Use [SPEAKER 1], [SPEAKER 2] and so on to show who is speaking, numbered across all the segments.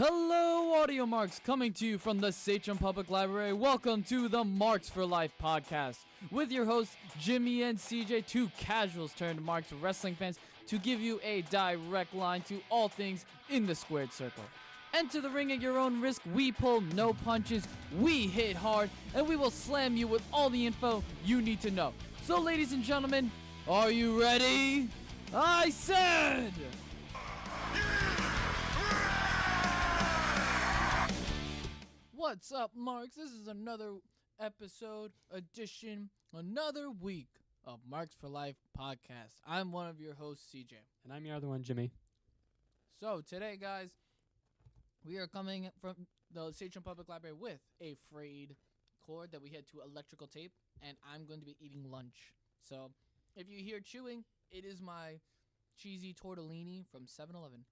[SPEAKER 1] Hello, Audio Marks, coming to you from the Sachem Public Library. Welcome to the Marks for Life podcast with your hosts, Jimmy and CJ, two casuals turned Marks wrestling fans, to give you a direct line to all things in the squared circle. Enter the ring at your own risk. We pull no punches, we hit hard, and we will slam you with all the info you need to know. So, ladies and gentlemen, are you ready? I said! What's up, Marks? This is another edition, another week of Marks for Life podcast. I'm one of your hosts, CJ.
[SPEAKER 2] And I'm your other one, Jimmy.
[SPEAKER 1] So today, guys, we are coming from the Sachem Public Library with a frayed cord that we had to electrical tape, and I'm going to be eating lunch. So if you hear chewing, it is my cheesy tortellini from 7-Eleven.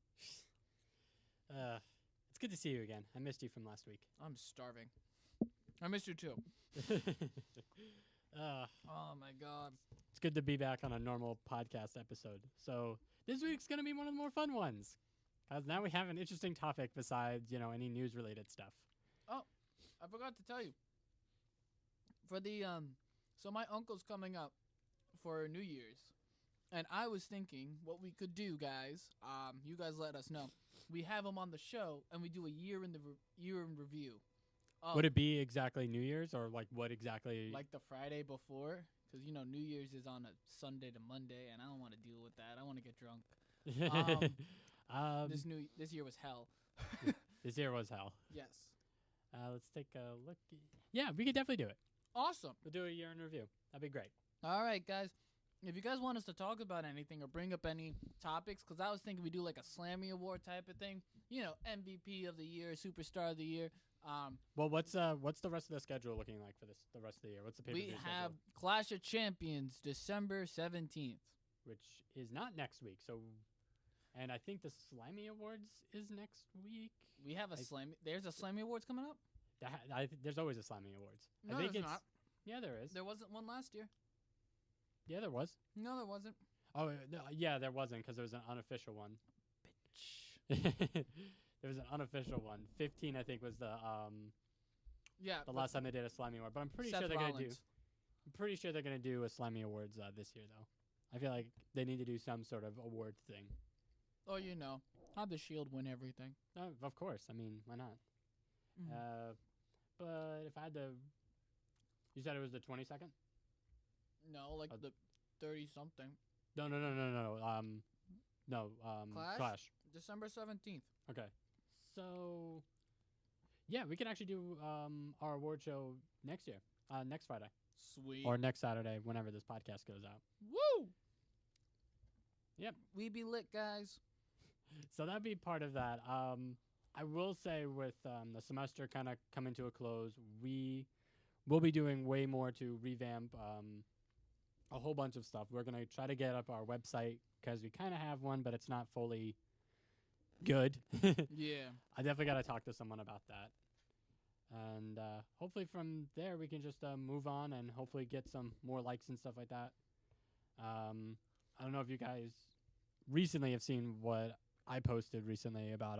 [SPEAKER 2] It's good to see you again. I missed you from last week.
[SPEAKER 1] I'm starving. I missed you too. Oh my god.
[SPEAKER 2] It's good to be back on a normal podcast episode. So this week's going to be one of the more fun ones. Because now we have an interesting topic besides, any news-related stuff.
[SPEAKER 1] Oh, I forgot to tell you. For the, so my uncle's coming up for New Year's. And I was thinking what we could do, guys. You guys let us know. We have him on the show, and we do a year in review.
[SPEAKER 2] Would it be exactly New Year's, or like what exactly?
[SPEAKER 1] Like the Friday before, because New Year's is on a Sunday to Monday, and I don't want to deal with that. I want to get drunk. This year was hell.
[SPEAKER 2] This year was hell.
[SPEAKER 1] Yes.
[SPEAKER 2] Let's take a look. Yeah, we could definitely do it.
[SPEAKER 1] Awesome.
[SPEAKER 2] We'll do a year in review. That'd be great.
[SPEAKER 1] All right, guys. If you guys want us to talk about anything or bring up any topics, because I was thinking we do like a Slammy Award type of thing. MVP of the year, Superstar of the year.
[SPEAKER 2] Well, what's the rest of the schedule looking like for the rest of the year? What's the pay-per-view
[SPEAKER 1] We have
[SPEAKER 2] schedule?
[SPEAKER 1] Clash of Champions, December 17th.
[SPEAKER 2] Which is not next week. And I think the Slammy Awards is next week.
[SPEAKER 1] We have Slammy. There's a Slammy Awards coming up?
[SPEAKER 2] There's always a Slammy Awards.
[SPEAKER 1] No,
[SPEAKER 2] I think
[SPEAKER 1] there's not.
[SPEAKER 2] Yeah, there is.
[SPEAKER 1] There wasn't one last year.
[SPEAKER 2] Yeah, there was.
[SPEAKER 1] No, there wasn't.
[SPEAKER 2] Oh, no, yeah, there wasn't because there was an unofficial one.
[SPEAKER 1] Bitch.
[SPEAKER 2] There was an unofficial one. 15, I think, was the last time they did a Slammy Award. But I'm pretty sure they're gonna do a Slammy Awards this year, though. I feel like they need to do some sort of award thing.
[SPEAKER 1] Oh, how'd the Shield win everything?
[SPEAKER 2] Of course. I mean, why not?
[SPEAKER 1] Mm-hmm.
[SPEAKER 2] But if I had to, you said it was the 22nd.
[SPEAKER 1] No, like the 30-something.
[SPEAKER 2] No.
[SPEAKER 1] Clash? December 17th.
[SPEAKER 2] Okay. So, yeah, we can actually do our award show next year, next Friday.
[SPEAKER 1] Sweet.
[SPEAKER 2] Or next Saturday, whenever this podcast goes out.
[SPEAKER 1] Woo!
[SPEAKER 2] Yep.
[SPEAKER 1] We be lit, guys.
[SPEAKER 2] So that'd be part of that. I will say with the semester kind of coming to a close, we will be doing way more to revamp a whole bunch of stuff. We're going to try to get up our website because we kind of have one, but it's not fully good.
[SPEAKER 1] Yeah.
[SPEAKER 2] I definitely got to talk to someone about that. And hopefully from there we can just move on and hopefully get some more likes and stuff like that. I don't know if you guys recently have seen what I posted recently about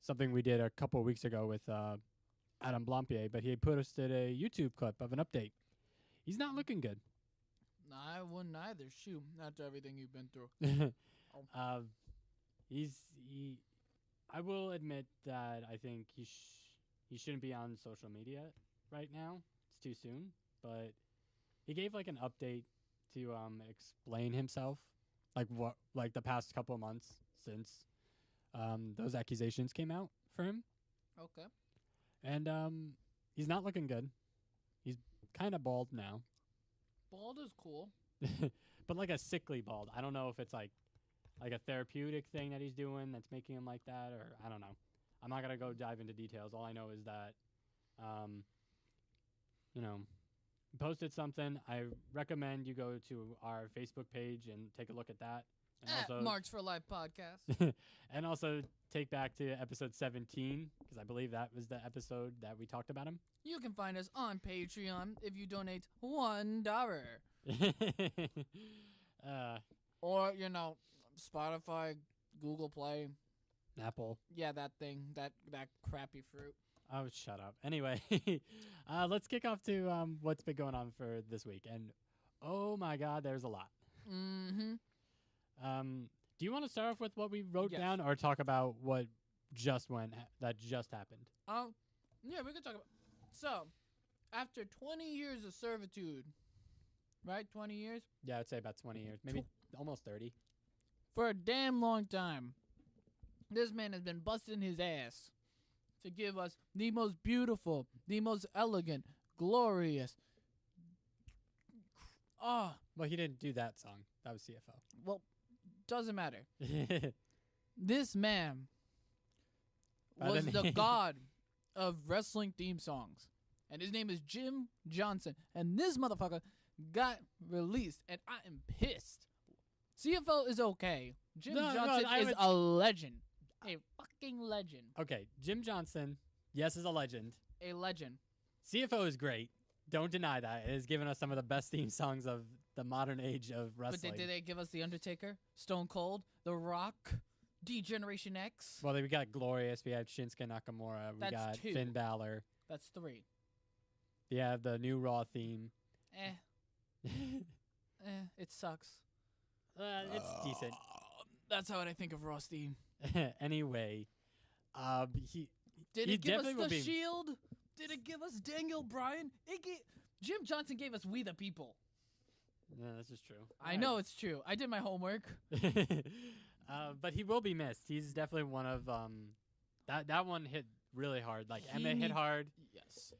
[SPEAKER 2] something we did a couple of weeks ago with Adam Blampier, but he posted a YouTube clip of an update. He's not looking good.
[SPEAKER 1] I wouldn't either. Shoot, after everything you've been through.
[SPEAKER 2] I will admit that I think he shouldn't be on social media right now. It's too soon. But he gave like an update to explain himself, like the past couple of months since those accusations came out for him.
[SPEAKER 1] Okay.
[SPEAKER 2] And he's not looking good. He's kind of bald now.
[SPEAKER 1] Bald is cool.
[SPEAKER 2] But like a sickly bald. I don't know if it's like a therapeutic thing that he's doing that's making him like that, or I don't know. I'm not going to go dive into details. All I know is that, posted something. I recommend you go to our Facebook page and take a look at that. And
[SPEAKER 1] also, Marks for Life podcast.
[SPEAKER 2] And also take back to episode 17, because I believe that was the episode that we talked about him.
[SPEAKER 1] You can find us on Patreon if you donate $1. Or, Spotify, Google Play.
[SPEAKER 2] Apple.
[SPEAKER 1] Yeah, that thing, that crappy fruit.
[SPEAKER 2] Oh, shut up. Anyway, let's kick off to what's been going on for this week. And oh my God, there's a lot.
[SPEAKER 1] Mm-hmm.
[SPEAKER 2] Do you want to start off with what we wrote
[SPEAKER 1] Yes.
[SPEAKER 2] down, or talk about what that just happened?
[SPEAKER 1] Yeah, we can talk about. So, after 20 years of servitude, right? 20 years
[SPEAKER 2] Yeah, I'd say about 20 years, maybe almost 30.
[SPEAKER 1] for a damn long time. This man has been busting his ass to give us the most beautiful, the most elegant, glorious.
[SPEAKER 2] Well, he didn't do that song. That was CFO.
[SPEAKER 1] Well, doesn't matter. This man was the god of wrestling theme songs. And his name is Jim Johnson. And this motherfucker got released. And I am pissed. CFO is okay. Jim Johnson is a legend. A fucking legend.
[SPEAKER 2] Okay, Jim Johnson, yes, is a legend.
[SPEAKER 1] A legend.
[SPEAKER 2] CFO is great. Don't deny that. It has given us some of the best theme songs of the modern age of wrestling.
[SPEAKER 1] But did they give us The Undertaker, Stone Cold, The Rock, D-Generation X?
[SPEAKER 2] Well, we got Glorious. We have Shinsuke Nakamura. We
[SPEAKER 1] That's
[SPEAKER 2] got
[SPEAKER 1] 2.
[SPEAKER 2] Finn Balor.
[SPEAKER 1] That's 3.
[SPEAKER 2] We have the new Raw theme.
[SPEAKER 1] It sucks.
[SPEAKER 2] It's decent.
[SPEAKER 1] That's how I think of Raw's theme.
[SPEAKER 2] Anyway,
[SPEAKER 1] Did
[SPEAKER 2] he
[SPEAKER 1] it give us
[SPEAKER 2] definitely will
[SPEAKER 1] the
[SPEAKER 2] be-
[SPEAKER 1] Shield? Did it give us Daniel Bryan? Jim Johnson gave us We the People.
[SPEAKER 2] No, this is true.
[SPEAKER 1] I know it's true. I did my homework.
[SPEAKER 2] But he will be missed. He's definitely one of that one hit really hard. Like Emma hit hard.
[SPEAKER 1] Yes.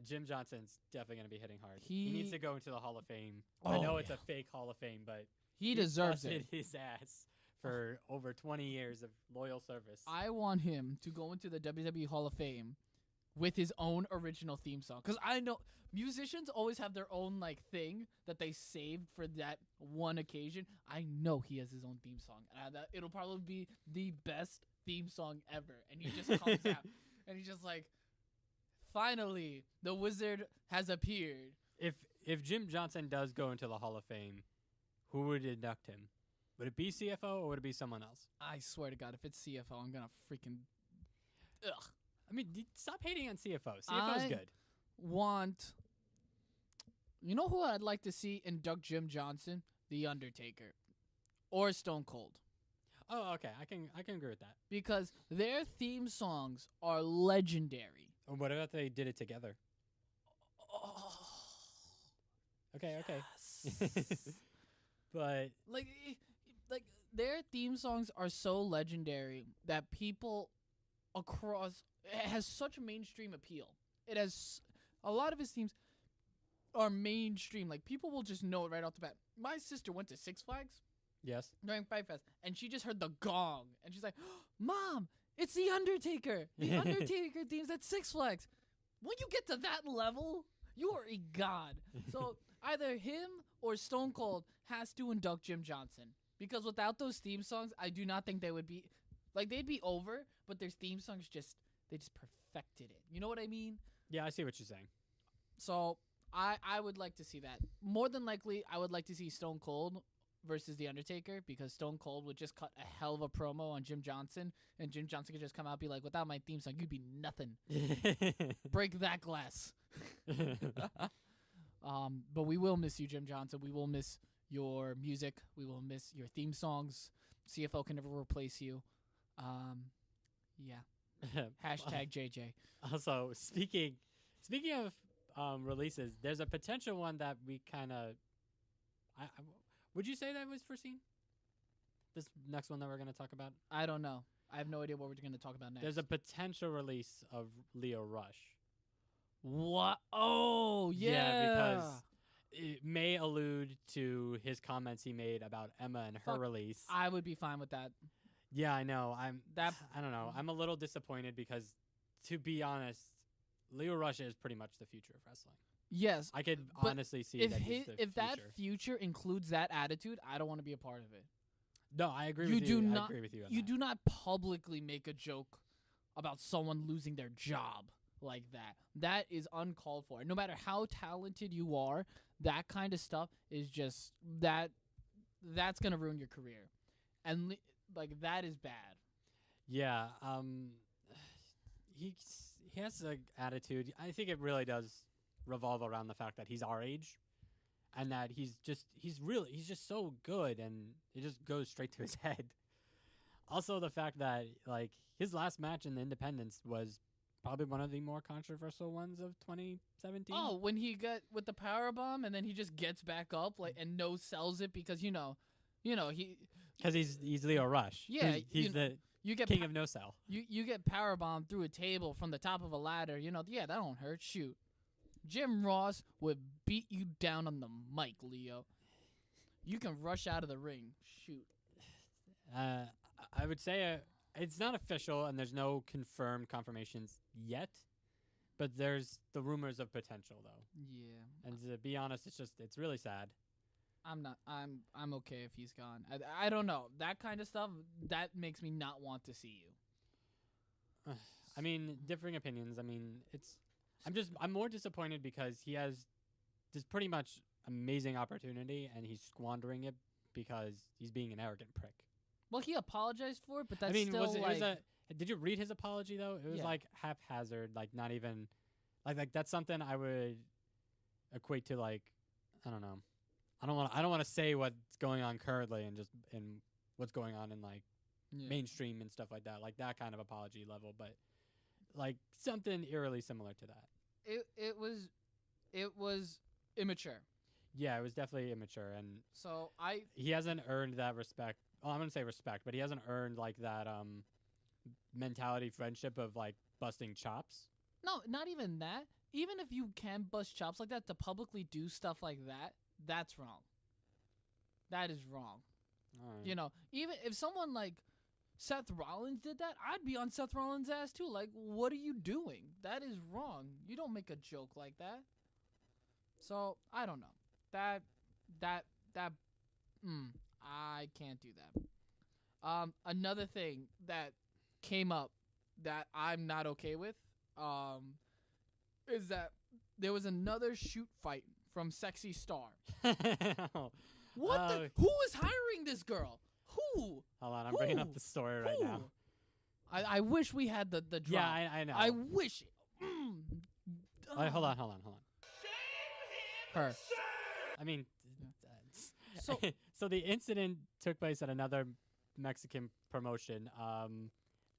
[SPEAKER 2] Jim Johnson's definitely going to be hitting hard.
[SPEAKER 1] He
[SPEAKER 2] He needs to go into the Hall of Fame.
[SPEAKER 1] Oh,
[SPEAKER 2] I know it's
[SPEAKER 1] yeah.
[SPEAKER 2] a fake Hall of Fame, but
[SPEAKER 1] He deserves
[SPEAKER 2] busted
[SPEAKER 1] it.
[SPEAKER 2] his ass for over 20 years of loyal service.
[SPEAKER 1] I want him to go into the WWE Hall of Fame with his own original theme song. Because I know musicians always have their own like thing that they saved for that one occasion. I know he has his own theme song. It'll probably be the best theme song ever. And he just comes out and he's just like, finally, the wizard has appeared.
[SPEAKER 2] If Jim Johnson does go into the Hall of Fame, who would induct him? Would it be CFO or would it be someone else?
[SPEAKER 1] I swear to God, if it's CFO, I'm going to freaking... Ugh.
[SPEAKER 2] I mean, stop hating on CFO. CFO's good.
[SPEAKER 1] You know who I'd like to see induct Jim Johnson? The Undertaker. Or Stone Cold.
[SPEAKER 2] Oh, okay. I can agree with that.
[SPEAKER 1] Because their theme songs are legendary.
[SPEAKER 2] Or what about they did it together?
[SPEAKER 1] Oh,
[SPEAKER 2] Okay.
[SPEAKER 1] yes.
[SPEAKER 2] But
[SPEAKER 1] like their theme songs are so legendary that people across it has such mainstream appeal. It has a lot of his themes are mainstream. Like people will just know it right off the bat. My sister went to Six Flags
[SPEAKER 2] yes.
[SPEAKER 1] during Fight Fest, and she just heard the gong, and she's like, "Mom, it's the Undertaker. The Undertaker themes at Six Flags." When you get to that level, you are a god. So either him or Stone Cold has to induct Jim Johnson, because without those theme songs, I do not think they would be like they'd be over. But their theme songs just perfected it. You know what I mean?
[SPEAKER 2] Yeah, I see what you're saying.
[SPEAKER 1] So I would like to see that. More than likely, I would like to see Stone Cold versus The Undertaker, because Stone Cold would just cut a hell of a promo on Jim Johnson, and Jim Johnson could just come out and be like, "Without my theme song, you'd be nothing. Break that glass." But we will miss you, Jim Johnson. We will miss your music. We will miss your theme songs. CFO can never replace you. Yeah. Hashtag JJ.
[SPEAKER 2] Also, speaking of releases, there's a potential one that we kind of. Would you say that was foreseen? This next one that we're going to talk about?
[SPEAKER 1] I don't know. I have no idea what we're going to talk about next.
[SPEAKER 2] There's a potential release of Leo Rush.
[SPEAKER 1] What? Oh, yeah.
[SPEAKER 2] Because it may allude to his comments he made about Emma and her release.
[SPEAKER 1] I would be fine with that.
[SPEAKER 2] Yeah, I know. I don't know. I'm a little disappointed because, to be honest, Leo Rush is pretty much the future of wrestling.
[SPEAKER 1] Yes.
[SPEAKER 2] I could
[SPEAKER 1] but
[SPEAKER 2] honestly see
[SPEAKER 1] if
[SPEAKER 2] that he's the
[SPEAKER 1] if that
[SPEAKER 2] future.
[SPEAKER 1] future includes that attitude, I don't want to be a part of it.
[SPEAKER 2] No, I agree
[SPEAKER 1] You
[SPEAKER 2] with
[SPEAKER 1] do
[SPEAKER 2] you.
[SPEAKER 1] not-
[SPEAKER 2] I agree with you on
[SPEAKER 1] You
[SPEAKER 2] that.
[SPEAKER 1] do not publicly make a joke about someone losing their job like that. That is uncalled for. No matter how talented you are, that kind of stuff is just that's going to ruin your career. And like that is bad.
[SPEAKER 2] Yeah. He he has an attitude. I think it really does revolve around the fact that he's our age, and that he's just so good, and it just goes straight to his head. Also, the fact that like his last match in the Independence was probably one of the more controversial ones of 2017.
[SPEAKER 1] Oh, when he got with the power bomb and then he just gets back up like and no sells it because he
[SPEAKER 2] because he's Leo Rush.
[SPEAKER 1] Yeah,
[SPEAKER 2] he's the
[SPEAKER 1] you get
[SPEAKER 2] king of no sell.
[SPEAKER 1] You get power bomb through a table from the top of a ladder. Yeah, that don't hurt. Shoot, Jim Ross would beat you down on the mic, Leo. You can rush out of the ring. Shoot.
[SPEAKER 2] I would say it's not official, and there's no confirmed confirmations yet. But there's the rumors of potential, though.
[SPEAKER 1] Yeah.
[SPEAKER 2] And to be honest, it's really sad.
[SPEAKER 1] I'm okay if he's gone. I don't know. That kind of stuff, that makes me not want to see you.
[SPEAKER 2] I mean, differing opinions. I mean, I'm more disappointed because he has this pretty much amazing opportunity and he's squandering it because he's being an arrogant prick.
[SPEAKER 1] Well, he apologized for it, but that's
[SPEAKER 2] still did you read his apology though? It was like haphazard, like not even like that's something I would equate to like I don't know. I don't want to say what's going on currently and just in what's going on in like mainstream and stuff like that kind of apology level, but like something eerily similar to that.
[SPEAKER 1] It was immature.
[SPEAKER 2] Yeah, it was definitely immature, and
[SPEAKER 1] so
[SPEAKER 2] he hasn't earned that respect. Well, I'm gonna say respect, but he hasn't earned like that mentality friendship of like busting chops.
[SPEAKER 1] No, not even that. Even if you can bust chops like that, to publicly do stuff like that, that's wrong. That is wrong.
[SPEAKER 2] All right.
[SPEAKER 1] Even if someone like Seth Rollins did that, I'd be on Seth Rollins' ass too. Like, what are you doing? That is wrong. You don't make a joke like that. So, I don't know. I can't do that. Another thing that came up that I'm not okay with, is that there was another shoot fight from Sexy Star. What who is hiring this girl? Who?
[SPEAKER 2] Hold on, I'm bringing up the story right now.
[SPEAKER 1] I wish we had the drop.
[SPEAKER 2] Yeah, I know.
[SPEAKER 1] I wish.
[SPEAKER 2] Wait, hold on.
[SPEAKER 1] Her.
[SPEAKER 2] I mean,
[SPEAKER 1] So
[SPEAKER 2] so the incident took place at another Mexican promotion,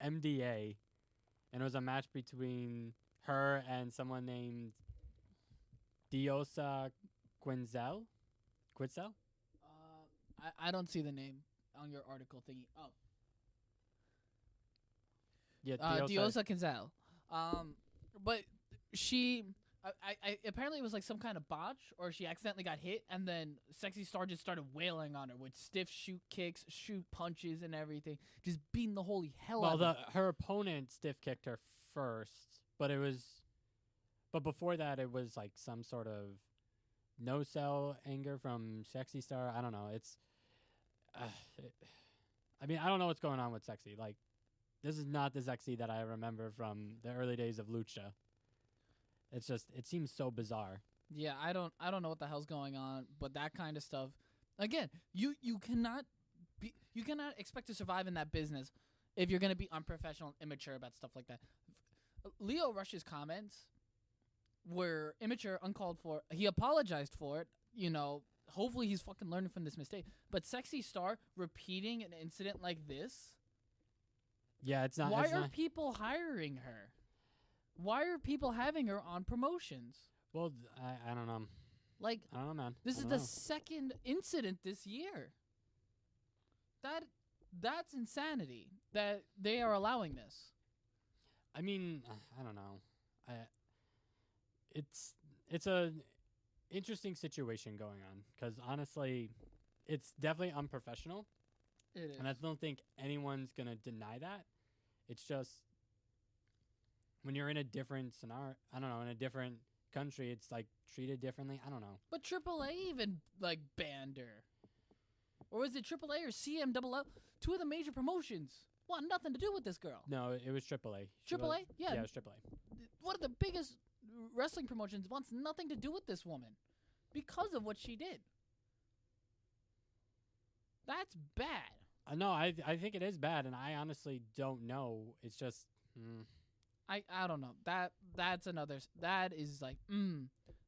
[SPEAKER 2] MDA, and it was a match between her and someone named Diosa Quinzel.
[SPEAKER 1] I don't see the name on your article thingy. Oh.
[SPEAKER 2] Yeah,
[SPEAKER 1] Diosa Quinzel. But she, I apparently it was like some kind of botch, or she accidentally got hit, and then Sexy Star just started wailing on her with stiff shoot kicks, shoot punches, and everything, just beating the holy hell out of her.
[SPEAKER 2] Her opponent stiff kicked her first, but before that it was like some sort of no sell anger from Sexy Star. I don't know. I mean, I don't know what's going on with Sexy. Like, this is not the Sexy that I remember from the early days of Lucha. It's just, it seems so bizarre.
[SPEAKER 1] Yeah, I don't know what the hell's going on, but that kind of stuff. Again, you cannot expect to survive in that business if you're gonna be unprofessional and immature about stuff like that. Leo Rush's comments were immature, uncalled for. He apologized for it. Hopefully he's fucking learning from this mistake. But Sexy Star repeating an incident like this.
[SPEAKER 2] Yeah, it's not.
[SPEAKER 1] Why are people hiring her? Why are people having her on promotions?
[SPEAKER 2] Well, I don't know.
[SPEAKER 1] Like,
[SPEAKER 2] I don't know, man.
[SPEAKER 1] This is the second incident this year. That's insanity that they are allowing this.
[SPEAKER 2] I mean, I don't know. It's a interesting situation going on because honestly, it's definitely unprofessional.
[SPEAKER 1] It is,
[SPEAKER 2] and I don't think anyone's gonna deny that. It's just when you're in a different scenario, I don't know, in a different country, it's like treated differently. I don't know.
[SPEAKER 1] But AAA even like banned her, or was it AAA or CMLL? Two of the major promotions want nothing to do with this girl.
[SPEAKER 2] No, it was AAA.
[SPEAKER 1] AAA? Yeah,
[SPEAKER 2] it was AAA.
[SPEAKER 1] One of the biggest wrestling promotions wants nothing to do with this woman because of what she did. That's bad.
[SPEAKER 2] No, I think it is bad, and I honestly don't know. It's just.
[SPEAKER 1] I don't know. That's another. That is like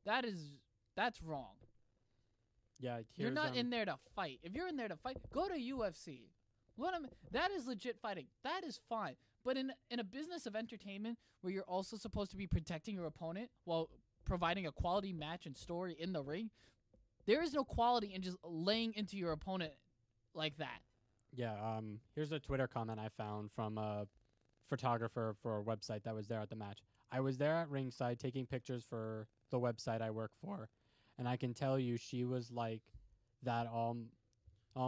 [SPEAKER 1] that's wrong.
[SPEAKER 2] Yeah,
[SPEAKER 1] You're not in there to fight. If you're in there to fight, go to UFC. That is legit fighting. That is fine. But in a business of entertainment where you're also supposed to be protecting your opponent while providing a quality match and story in the ring, there is no quality in just laying into your opponent like that.
[SPEAKER 2] Yeah. Here's a Twitter comment I found from a photographer for a website that was there at the match. I was there at ringside taking pictures for the website I work for, and I can tell you she was like that all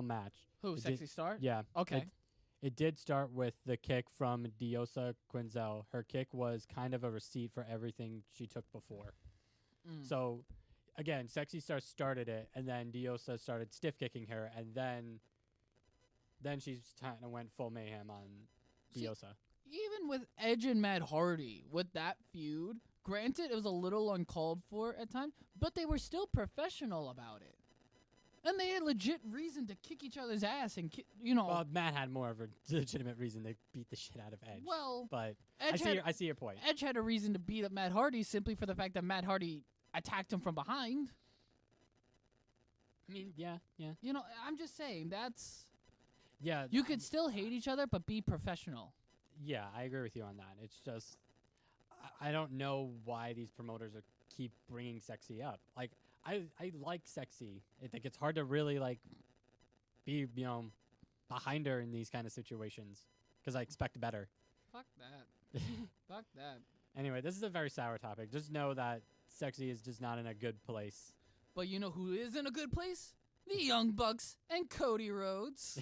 [SPEAKER 2] match.
[SPEAKER 1] Who, Sexy Star?
[SPEAKER 2] Yeah.
[SPEAKER 1] Okay.
[SPEAKER 2] It did start with the kick from Diosa Quinzel. Her kick was kind of a receipt for everything she took before. So, again, Sexy Star started it, and then Diosa started stiff kicking her, and then she kind of went full mayhem on Diosa.
[SPEAKER 1] Even with Edge and Matt Hardy, with that feud, granted it was a little uncalled for at times, but they were still professional about it. And they had legit reason to kick each other's ass and,
[SPEAKER 2] Well, Matt had more of a legitimate reason to beat the shit out of Edge.
[SPEAKER 1] Well,
[SPEAKER 2] but
[SPEAKER 1] Edge
[SPEAKER 2] I see your point.
[SPEAKER 1] Edge had a reason to beat up Matt Hardy simply for the fact that Matt Hardy attacked him from behind.
[SPEAKER 2] I mean, yeah.
[SPEAKER 1] I'm just saying, that's...
[SPEAKER 2] Yeah.
[SPEAKER 1] You could still hate each other, but be professional.
[SPEAKER 2] Yeah, I agree with you on that. It's just... I don't know why these promoters keep bringing Sexy up. Like, I like Sexy. I think it's hard to really, like, be, behind her in these kind of situations. Because I expect better.
[SPEAKER 1] Fuck that. Fuck that.
[SPEAKER 2] Anyway, this is a very sour topic. Just know that Sexy is just not in a good place.
[SPEAKER 1] But you know who is in a good place? The Young Bucks and Cody Rhodes.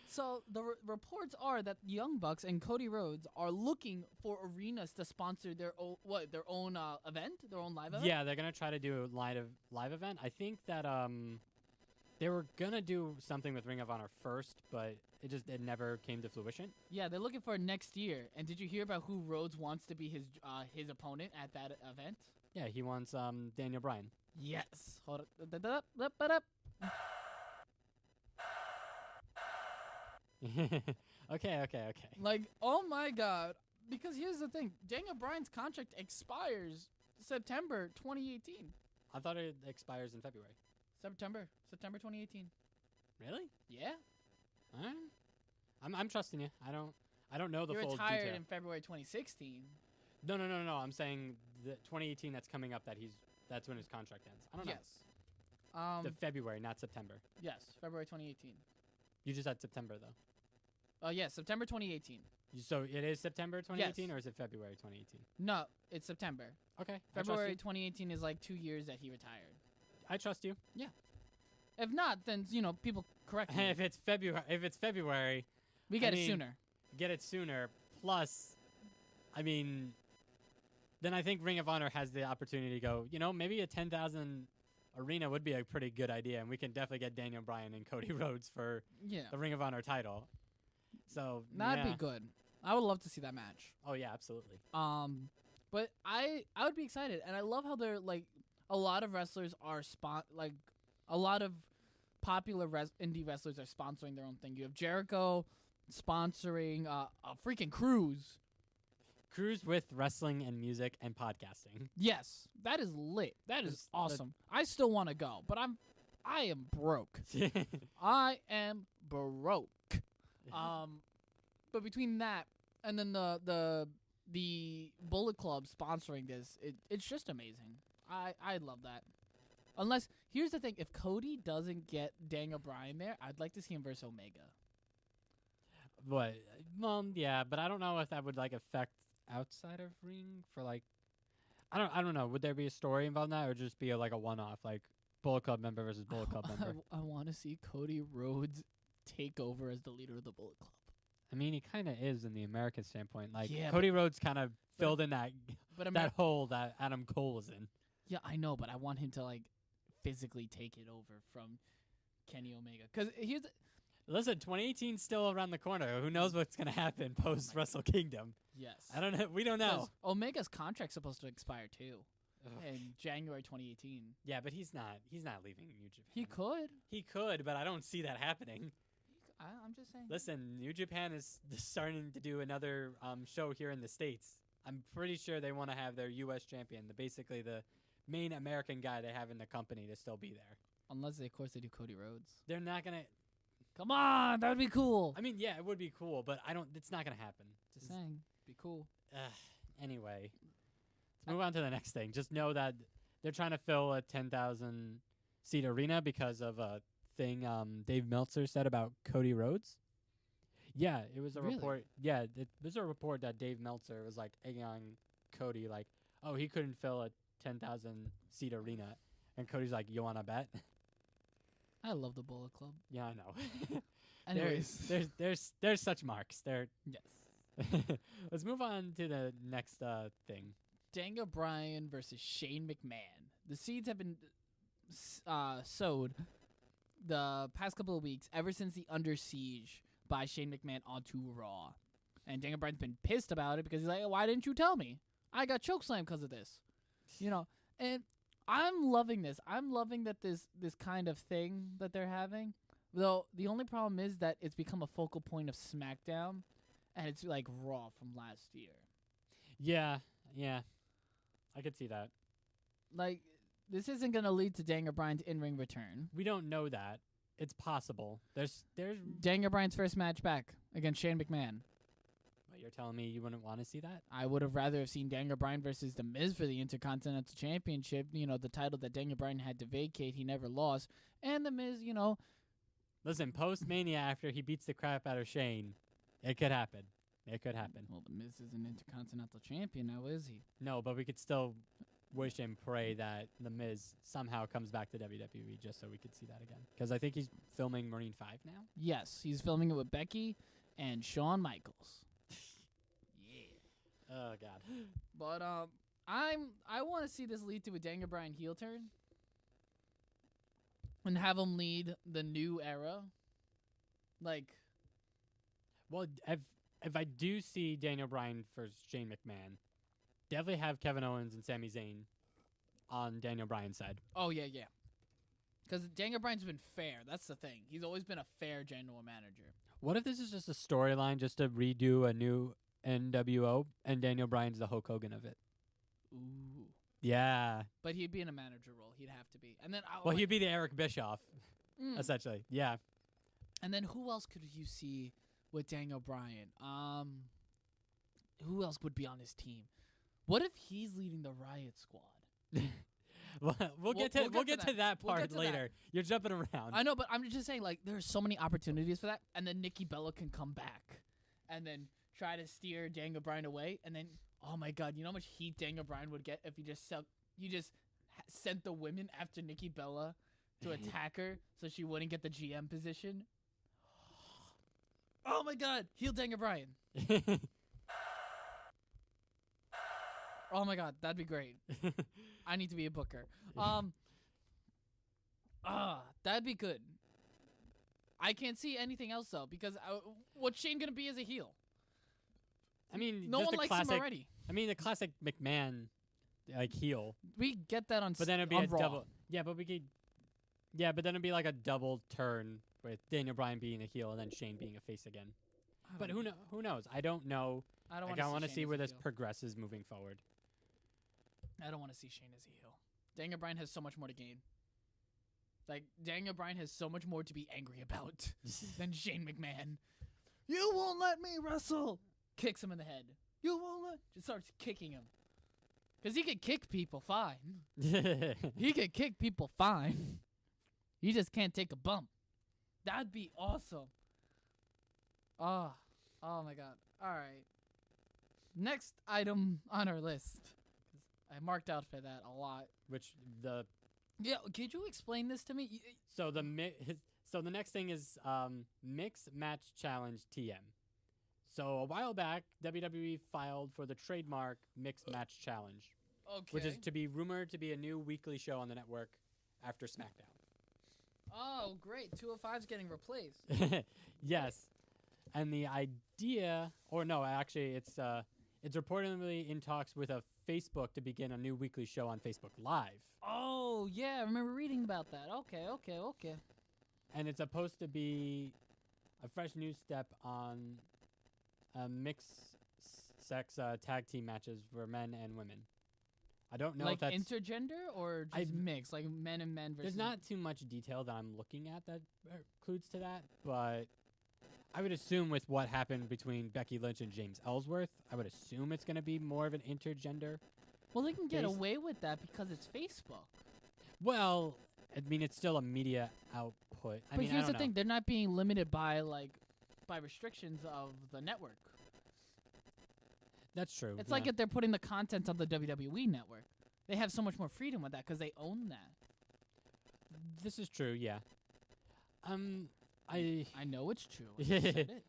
[SPEAKER 1] So the reports are that the Young Bucks and Cody Rhodes are looking for arenas to sponsor their own event, their own live event.
[SPEAKER 2] Yeah, they're gonna try to do a live event. I think that they were gonna do something with Ring of Honor first, but it never came to fruition.
[SPEAKER 1] Yeah, they're looking for next year. And did you hear about who Rhodes wants to be his opponent at that event?
[SPEAKER 2] Yeah, he wants Daniel Bryan.
[SPEAKER 1] Yes. Hold up.
[SPEAKER 2] Okay.
[SPEAKER 1] Like, oh my God. Because here's the thing. Daniel Bryan's contract expires September 2018.
[SPEAKER 2] I thought it expires in February.
[SPEAKER 1] September 2018.
[SPEAKER 2] Really?
[SPEAKER 1] Yeah.
[SPEAKER 2] All right. I'm trusting you. I don't know the
[SPEAKER 1] He
[SPEAKER 2] full
[SPEAKER 1] retired
[SPEAKER 2] detail.
[SPEAKER 1] in February 2016.
[SPEAKER 2] No. I'm saying the 2018 that's coming up that's when his contract ends. I don't know.
[SPEAKER 1] Yes.
[SPEAKER 2] The February, not September.
[SPEAKER 1] Yes, February 2018.
[SPEAKER 2] You just said September though.
[SPEAKER 1] Oh, yes, September 2018.
[SPEAKER 2] So it is September 2018
[SPEAKER 1] Yes.
[SPEAKER 2] or is it February 2018?
[SPEAKER 1] No, it's September.
[SPEAKER 2] Okay.
[SPEAKER 1] February 2018 is like 2 years that he retired.
[SPEAKER 2] I trust you.
[SPEAKER 1] If not, then people correct me.
[SPEAKER 2] If it's February,
[SPEAKER 1] We get it sooner.
[SPEAKER 2] Get it sooner. Plus, then I think Ring of Honor has the opportunity to go, maybe a 10,000 arena would be a pretty good idea, and we can definitely get Daniel Bryan and Cody Rhodes for the Ring of Honor title. So
[SPEAKER 1] that'd be good. I would love to see that match.
[SPEAKER 2] Oh yeah, absolutely.
[SPEAKER 1] But I would be excited, and I love how they're like a lot of wrestlers are a lot of popular indie wrestlers are sponsoring their own thing. You have Jericho sponsoring a freaking cruise.
[SPEAKER 2] Cruise with wrestling and music and podcasting.
[SPEAKER 1] Yes, that is lit. That is awesome. I still want to go, but I am broke. I am broke. But between that and then the Bullet Club sponsoring this, it's just amazing. I love that. Unless, here's the thing, if Cody doesn't get Daniel Bryan there, I'd like to see him versus Omega.
[SPEAKER 2] But yeah, but I don't know if that would affect outside of ring for I don't know. Would there be a story involved in that, or just be a one-off, Bullet Club member versus Bullet Club member?
[SPEAKER 1] I want to see Cody Rhodes take over as the leader of the Bullet Club.
[SPEAKER 2] He kind of is in the American standpoint.
[SPEAKER 1] Yeah,
[SPEAKER 2] Cody Rhodes kind of filled in that hole that Adam Cole was in.
[SPEAKER 1] Yeah, I know, but I want him to physically take it over from Kenny Omega. Because
[SPEAKER 2] Listen, 2018's still around the corner. Who knows what's going to happen post Wrestle Kingdom?
[SPEAKER 1] Yes.
[SPEAKER 2] I don't know. We don't know.
[SPEAKER 1] Omega's contract's supposed to expire too in January 2018.
[SPEAKER 2] Yeah, but he's not leaving New Japan.
[SPEAKER 1] He could.
[SPEAKER 2] He could, but I don't see that happening.
[SPEAKER 1] I'm just saying.
[SPEAKER 2] Listen, New Japan is starting to do another show here in the States. I'm pretty sure they want to have their U.S. champion, basically the main American guy they have in the company, to still be there.
[SPEAKER 1] Unless they, of course, they do Cody Rhodes.
[SPEAKER 2] They're not gonna.
[SPEAKER 1] Come on, that would be cool.
[SPEAKER 2] I mean, yeah, it would be cool, but I don't. It's not gonna happen.
[SPEAKER 1] Just saying, be cool.
[SPEAKER 2] Anyway, let's move on to the next thing. Just know that they're trying to fill a 10,000 seat arena because of a thing Dave Meltzer said about Cody Rhodes. Yeah, it was a
[SPEAKER 1] Really?
[SPEAKER 2] report. Yeah, it was a report that Dave Meltzer was like egging on Cody, like, oh, he couldn't fill a 10,000 seat arena, and Cody's like, you wanna bet?
[SPEAKER 1] I love the Bullet Club.
[SPEAKER 2] Yeah, I know.
[SPEAKER 1] Anyways.
[SPEAKER 2] there's such marks.
[SPEAKER 1] Yes.
[SPEAKER 2] Let's move on to the next thing.
[SPEAKER 1] Daniel Bryan versus Shane McMahon. The seeds have been sowed the past couple of weeks ever since the Under Siege by Shane McMahon onto Raw. And Daniel Bryan's been pissed about it because he's like, why didn't you tell me? I got chokeslammed because of this. You know, and I'm loving this. I'm loving that this kind of thing that they're having. Though the only problem is that it's become a focal point of SmackDown, and it's like Raw from last year.
[SPEAKER 2] Yeah. I could see that.
[SPEAKER 1] Like, this isn't going to lead to Daniel Bryan's in-ring return.
[SPEAKER 2] We don't know that. It's possible. There's
[SPEAKER 1] Daniel Bryan's first match back against Shane McMahon.
[SPEAKER 2] What, you're telling me you wouldn't want to see that?
[SPEAKER 1] I would have rather have seen Daniel Bryan versus The Miz for the Intercontinental Championship, you know, the title that Daniel Bryan had to vacate, he never lost. And The Miz, you know.
[SPEAKER 2] Listen, post-Mania, after he beats the crap out of Shane, it could happen. It could happen.
[SPEAKER 1] Well, The Miz is an Intercontinental Champion now, is he?
[SPEAKER 2] No, but we could still wish and pray that The Miz somehow comes back to WWE just so we could see that again. Because I think he's filming Marine 5 now.
[SPEAKER 1] Yes, he's filming it with Becky and Shawn Michaels. Yeah.
[SPEAKER 2] Oh, God.
[SPEAKER 1] But I want to see this lead to a Daniel Bryan heel turn and have him lead the new era. Like,
[SPEAKER 2] well, if I do see Daniel Bryan versus Shane McMahon, definitely have Kevin Owens and Sami Zayn on Daniel Bryan's side.
[SPEAKER 1] oh yeah. Because Daniel Bryan's been fair. That's the thing. He's always been a fair general manager.
[SPEAKER 2] What if this is just a storyline just to redo a new NWO and Daniel Bryan's the Hulk Hogan of it?
[SPEAKER 1] Ooh.
[SPEAKER 2] Yeah.
[SPEAKER 1] But he'd be in a manager role. He'd have to be. And then
[SPEAKER 2] Well, he'd be the Eric Bischoff, essentially. Yeah.
[SPEAKER 1] And then who else could you see with Daniel Bryan? Who else would be on his team? What if he's leading the Riot Squad?
[SPEAKER 2] We'll get to that part later. You're jumping around.
[SPEAKER 1] I know, but I'm just saying, like, there's so many opportunities for that, and then Nikki Bella can come back and then try to steer Daniel Bryan away, and then, oh my God, you know how much heat Daniel Bryan would get if he just sent the women after Nikki Bella to attack her so she wouldn't get the GM position? Oh my God, heel Daniel Bryan. Oh my God, that'd be great. I need to be a booker. That'd be good. I can't see anything else though, because what's Shane gonna be as a heel?
[SPEAKER 2] I mean,
[SPEAKER 1] No one likes him already.
[SPEAKER 2] I mean, the classic McMahon like heel.
[SPEAKER 1] We get that on.
[SPEAKER 2] But then it'd be
[SPEAKER 1] on
[SPEAKER 2] a
[SPEAKER 1] Raw.
[SPEAKER 2] double. Yeah, but we could. Yeah, but then it'd be like a double turn with Daniel Bryan being a heel and then Shane being a face again. But who knows? I don't know.
[SPEAKER 1] I don't
[SPEAKER 2] like, I
[SPEAKER 1] want to
[SPEAKER 2] see where this progresses moving forward.
[SPEAKER 1] I don't want to see Shane as a heel. Daniel Bryan has so much more to gain. Like, Daniel Bryan has so much more to be angry about than Shane McMahon. You won't let me wrestle. Kicks him in the head. You won't let. Just starts kicking him. Because he can kick people fine. He can kick people fine. He just can't take a bump. That'd be awesome. Oh my God. All right. Next item on our list. I marked out for that a lot. Yeah, could you explain this to me?
[SPEAKER 2] So the next thing is Mixed Match Challenge TM. So a while back, WWE filed for the trademark Mixed Match Challenge, which is to be rumored to be a new weekly show on the network after SmackDown.
[SPEAKER 1] Oh, great. 205's getting replaced.
[SPEAKER 2] Yes. And the idea, or no, actually, it's reportedly in talks with a Facebook to begin a new weekly show on Facebook Live.
[SPEAKER 1] Oh, yeah, I remember reading about that. Okay.
[SPEAKER 2] And it's supposed to be a fresh new step on mixed sex tag team matches for men and women. I don't know
[SPEAKER 1] like
[SPEAKER 2] if that's
[SPEAKER 1] intergender or just mixed, like men and men versus.
[SPEAKER 2] There's not too much detail that I'm looking at that includes to that, but I would assume with what happened between Becky Lynch and James Ellsworth, I would assume it's going to be more of an intergender.
[SPEAKER 1] Well, they can get away with that because it's Facebook.
[SPEAKER 2] Well, I mean, it's still a media output.
[SPEAKER 1] But here's the thing: they're not being limited by restrictions of the network.
[SPEAKER 2] That's true.
[SPEAKER 1] It's like if they're putting the content on the WWE network. They have so much more freedom with that because they own that.
[SPEAKER 2] This is true, yeah. I
[SPEAKER 1] know it's true. I just said it.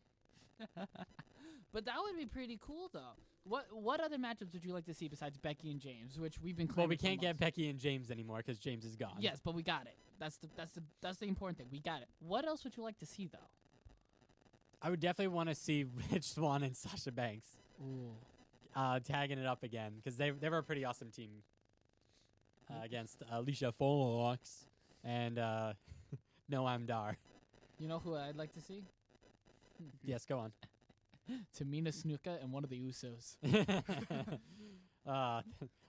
[SPEAKER 1] But that would be pretty cool, though. What other matchups would you like to see besides Becky and James, which we've been claiming?
[SPEAKER 2] Well, we can't get Becky and James anymore because James is gone.
[SPEAKER 1] Yes, but we got it. That's the important thing. We got it. What else would you like to see, though?
[SPEAKER 2] I would definitely want to see Rich Swann and Sasha Banks.
[SPEAKER 1] Ooh.
[SPEAKER 2] Tagging it up again because they were a pretty awesome team against Alicia Fox and Noam Dar.
[SPEAKER 1] You know who I'd like to see?
[SPEAKER 2] Yes, go on.
[SPEAKER 1] Tamina Snuka and one of the Usos.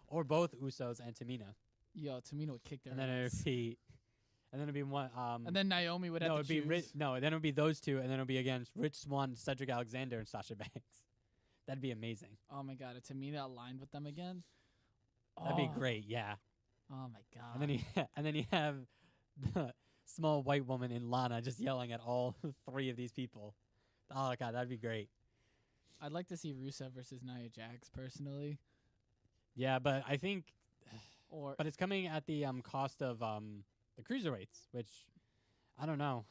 [SPEAKER 2] Or both Usos and Tamina.
[SPEAKER 1] Yo, Tamina would kick their
[SPEAKER 2] and then
[SPEAKER 1] ass.
[SPEAKER 2] It'd be one.
[SPEAKER 1] And then Naomi would have to choose.
[SPEAKER 2] Then it would be those two, and then it would be against Rich Swann, Cedric Alexander, and Sasha Banks. That'd be amazing.
[SPEAKER 1] Oh my god, if Tamina aligned with them again.
[SPEAKER 2] That'd be great, yeah.
[SPEAKER 1] Oh my god.
[SPEAKER 2] And then you have the small white woman in Lana just yelling at all three of these people. Oh god, that'd be great.
[SPEAKER 1] I'd like to see Rusev versus Nia Jax personally.
[SPEAKER 2] Yeah, but I think
[SPEAKER 1] but
[SPEAKER 2] it's coming at the cost of the cruiserweights, which I don't know.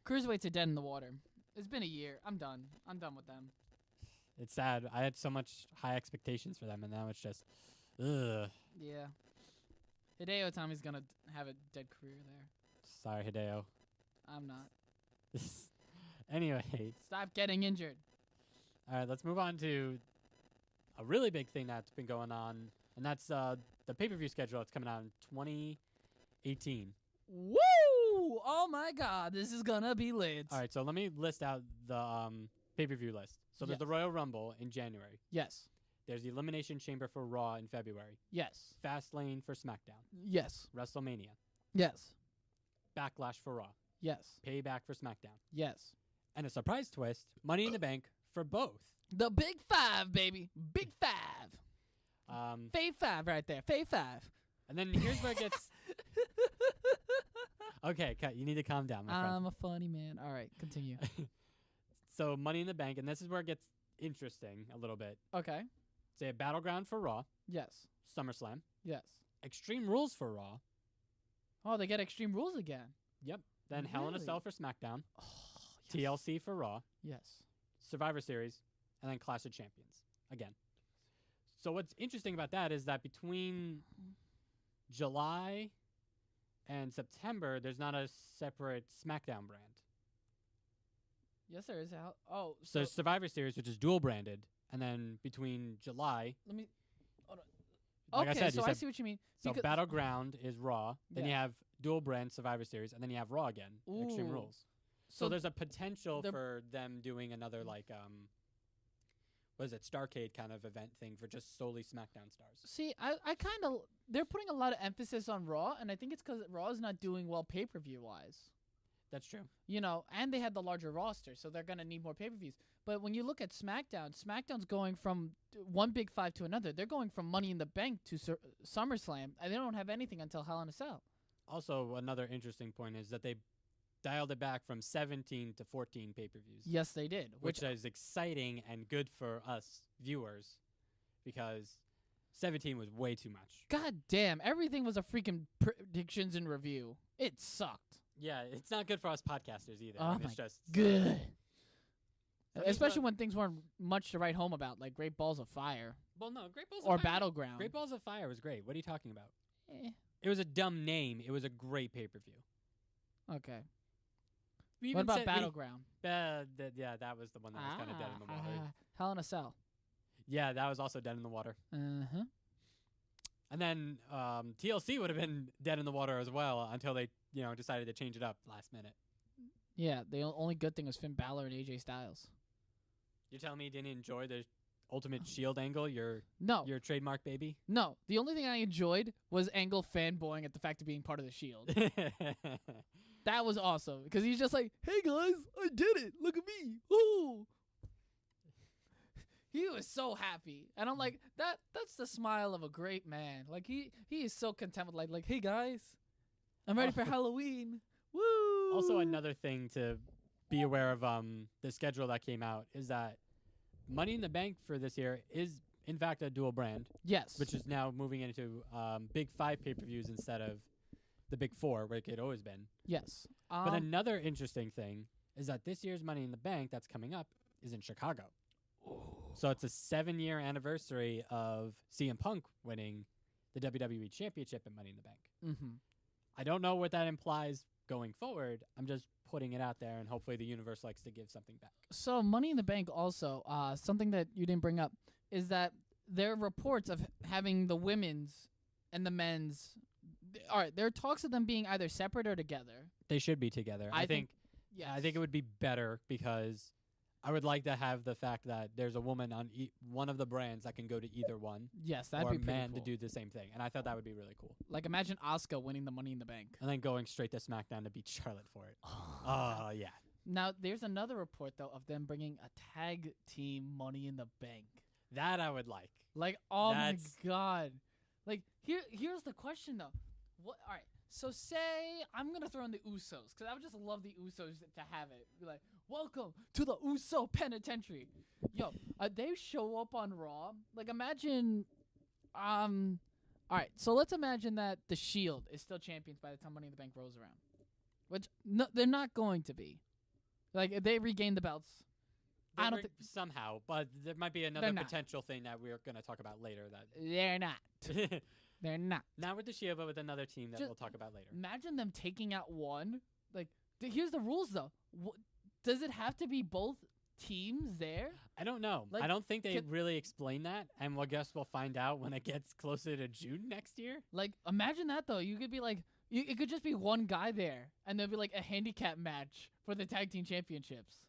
[SPEAKER 1] Cruiserweights are dead in the water. It's been a year. I'm done with them.
[SPEAKER 2] It's sad. I had so much high expectations for them, and now it's just, ugh.
[SPEAKER 1] Yeah. Hideo Itami's going to have a dead career there.
[SPEAKER 2] Sorry, Hideo.
[SPEAKER 1] I'm not.
[SPEAKER 2] Anyway.
[SPEAKER 1] Stop getting injured.
[SPEAKER 2] All right, let's move on to a really big thing that's been going on, and that's the pay-per-view schedule that's coming out in 2018.
[SPEAKER 1] Woo! Oh, my God. This is going to be lit.
[SPEAKER 2] All right, so let me list out the pay-per-view list. So there's the Royal Rumble in January.
[SPEAKER 1] Yes.
[SPEAKER 2] There's the Elimination Chamber for Raw in February.
[SPEAKER 1] Yes.
[SPEAKER 2] Fastlane for SmackDown.
[SPEAKER 1] Yes.
[SPEAKER 2] WrestleMania.
[SPEAKER 1] Yes.
[SPEAKER 2] Backlash for Raw.
[SPEAKER 1] Yes.
[SPEAKER 2] Payback for SmackDown.
[SPEAKER 1] Yes.
[SPEAKER 2] And a surprise twist, Money in the Bank for both.
[SPEAKER 1] The Big Five, baby. Big Five. Fave Five right there. Fave Five.
[SPEAKER 2] And then here's where it gets... Okay, cut. You need to calm down, my friend.
[SPEAKER 1] I'm a funny man. All right, continue.
[SPEAKER 2] So Money in the Bank, and this is where it gets interesting a little bit.
[SPEAKER 1] Okay.
[SPEAKER 2] Say a Battleground for Raw.
[SPEAKER 1] Yes.
[SPEAKER 2] SummerSlam.
[SPEAKER 1] Yes.
[SPEAKER 2] Extreme Rules for Raw.
[SPEAKER 1] Oh, they get Extreme Rules again.
[SPEAKER 2] Yep. Then Hell in a Cell for SmackDown.
[SPEAKER 1] Oh, yes.
[SPEAKER 2] TLC for Raw.
[SPEAKER 1] Yes.
[SPEAKER 2] Survivor Series. And then Clash of Champions. Again. So what's interesting about that is that between July and September, there's not a separate SmackDown brand.
[SPEAKER 1] Yes, there is. Oh,
[SPEAKER 2] so Survivor Series, which is dual branded, and then between July.
[SPEAKER 1] Let me. Hold on.
[SPEAKER 2] Like
[SPEAKER 1] okay,
[SPEAKER 2] I said,
[SPEAKER 1] so I see what you mean.
[SPEAKER 2] So Battleground is Raw. Then you
[SPEAKER 1] Yeah.
[SPEAKER 2] have dual brand Survivor Series, and then you have Raw again. Extreme
[SPEAKER 1] Ooh.
[SPEAKER 2] Rules.
[SPEAKER 1] So
[SPEAKER 2] So there's a potential for them doing another what is it, Starcade kind of event thing for just solely SmackDown stars.
[SPEAKER 1] See, I kind of they're putting a lot of emphasis on Raw, and I think it's because Raw is not doing well pay-per-view wise.
[SPEAKER 2] That's true.
[SPEAKER 1] You know, and they had the larger roster, so they're gonna need more pay-per-views. But when you look at SmackDown, SmackDown's going from one Big Five to another. They're going from Money in the Bank to SummerSlam, and they don't have anything until Hell in a Cell.
[SPEAKER 2] Also, another interesting point is that they dialed it back from 17 to 14 pay-per-views.
[SPEAKER 1] Yes, they did.
[SPEAKER 2] Which is exciting and good for us viewers because 17 was way too much.
[SPEAKER 1] God damn, everything was a freaking predictions and review. It sucked.
[SPEAKER 2] Yeah, it's not good for us podcasters either.
[SPEAKER 1] Oh
[SPEAKER 2] It's
[SPEAKER 1] my
[SPEAKER 2] just
[SPEAKER 1] good.
[SPEAKER 2] So
[SPEAKER 1] Especially when things weren't much to write home about, like Great Balls of Fire
[SPEAKER 2] Well, no, Great Balls
[SPEAKER 1] or
[SPEAKER 2] of Fire.
[SPEAKER 1] Battleground.
[SPEAKER 2] Great Balls of Fire was great. What are you talking about?
[SPEAKER 1] Eh,
[SPEAKER 2] It was a dumb name. It was a great pay-per-view.
[SPEAKER 1] okay.
[SPEAKER 2] We
[SPEAKER 1] What
[SPEAKER 2] even
[SPEAKER 1] about
[SPEAKER 2] said-
[SPEAKER 1] Battleground?
[SPEAKER 2] yeah, that was the one that was kind of dead in the water.
[SPEAKER 1] Hell in a Cell.
[SPEAKER 2] Yeah, that was also dead in the water.
[SPEAKER 1] Uh-huh.
[SPEAKER 2] And then TLC would have been dead in the water as well until they, decided to change it up last minute.
[SPEAKER 1] Yeah, the only good thing was Finn Balor and AJ Styles.
[SPEAKER 2] You're telling me you didn't enjoy the Ultimate Shield angle? Your
[SPEAKER 1] No,
[SPEAKER 2] trademark baby?
[SPEAKER 1] no. The only thing I enjoyed was Angle fanboying at the fact of being part of the Shield. That was awesome because he's just like, "Hey guys, I did it! Look at me! Ooh!" He was so happy, and I'm like, That's the smile of a great man. Like he is so content with like, "Hey guys, I'm ready for Halloween! Woo!"
[SPEAKER 2] Also, another thing to be aware of the schedule that came out is that Money in the Bank for this year is in fact a dual brand,
[SPEAKER 1] yes,
[SPEAKER 2] which is now moving into Big 5 pay-per-views instead of the Big 4, where it had always been.
[SPEAKER 1] yes.
[SPEAKER 2] But another interesting thing is that this year's Money in the Bank that's coming up is in Chicago. So it's a 7-year anniversary of CM Punk winning the WWE Championship and Money in the Bank.
[SPEAKER 1] Mm-hmm.
[SPEAKER 2] I don't know what that implies going forward. I'm just putting it out there, and hopefully the universe likes to give something back.
[SPEAKER 1] So Money in the Bank also, something that you didn't bring up is that there are reports of having the women's and the men's. All right, there are talks of them being either separate or together.
[SPEAKER 2] They should be together. I think
[SPEAKER 1] yes.
[SPEAKER 2] I think it would be better because I would like to have the fact that there's a woman on one of the brands that can go to either one.
[SPEAKER 1] Yes, that'd
[SPEAKER 2] or
[SPEAKER 1] be
[SPEAKER 2] a
[SPEAKER 1] pretty
[SPEAKER 2] man
[SPEAKER 1] cool.
[SPEAKER 2] to do the same thing, and I thought that would be really cool.
[SPEAKER 1] Like imagine Asuka winning the Money in the Bank.
[SPEAKER 2] And then going straight to SmackDown to beat Charlotte for it. Oh, yeah.
[SPEAKER 1] Now there's another report though of them bringing a tag team Money in the Bank.
[SPEAKER 2] That I would like.
[SPEAKER 1] Like, oh
[SPEAKER 2] That's-
[SPEAKER 1] my god! Like here's the question though. What? All right. So say I'm gonna throw in the Usos because I would just love the Usos to have it. Be like, welcome to the Uso Penitentiary. Yo, they show up on Raw. Like imagine, all right. So let's imagine that the Shield is still champions by the time Money in the Bank rolls around, which no, they're not going to be. Like if they regain the belts. I don't think
[SPEAKER 2] somehow, but there might be another potential thing that we're going to talk about later. That
[SPEAKER 1] they're not. They're not.
[SPEAKER 2] Not with the Shield, but with another team that
[SPEAKER 1] Just
[SPEAKER 2] we'll talk about later.
[SPEAKER 1] Imagine them taking out one. Like, here's the rules though. Does it have to be both teams there?
[SPEAKER 2] I don't know.
[SPEAKER 1] Like,
[SPEAKER 2] I don't think they really explain that, and we'll guess we'll find out when it gets closer to June next year.
[SPEAKER 1] Like, imagine that though. You could be like, it could just be one guy there, and there'd be like a handicap match for the tag team championships.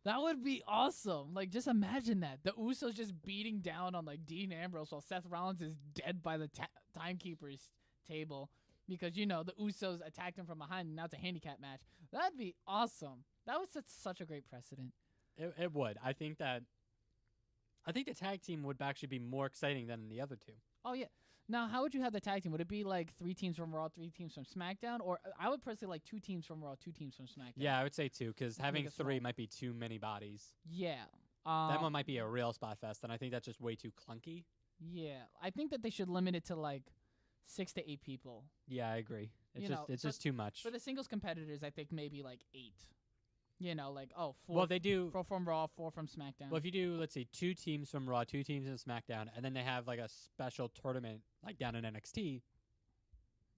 [SPEAKER 1] That would be awesome. Like, just imagine that. The Usos just beating down on, like, Dean Ambrose while Seth Rollins is dead by the timekeeper's table because, you know, the Usos attacked him from behind and now it's a handicap match. That'd be awesome. That would set such a great precedent.
[SPEAKER 2] It would. I think the tag team would actually be more exciting than the other two.
[SPEAKER 1] Oh, yeah. Now, how would you have the tag team? Would it be, like, 3 teams from Raw, 3 teams from SmackDown? Or I would personally like 2 teams from Raw, 2 teams from SmackDown.
[SPEAKER 2] Yeah, I would say 2, because having
[SPEAKER 1] it
[SPEAKER 2] 3
[SPEAKER 1] small.
[SPEAKER 2] might be too many bodies.
[SPEAKER 1] Yeah.
[SPEAKER 2] That one might be a real spot fest, and I think that's just way too clunky.
[SPEAKER 1] Yeah. I think that they should limit it to, like, 6 to 8 people.
[SPEAKER 2] Yeah, I agree. It's just too much.
[SPEAKER 1] For the singles competitors, I think maybe, like, 8. You know, like, 4
[SPEAKER 2] well, they do
[SPEAKER 1] 4 from Raw, 4 from SmackDown.
[SPEAKER 2] Well, if you do, let's see, 2 teams from Raw, 2 teams in SmackDown, and then they have like a special tournament like down in NXT,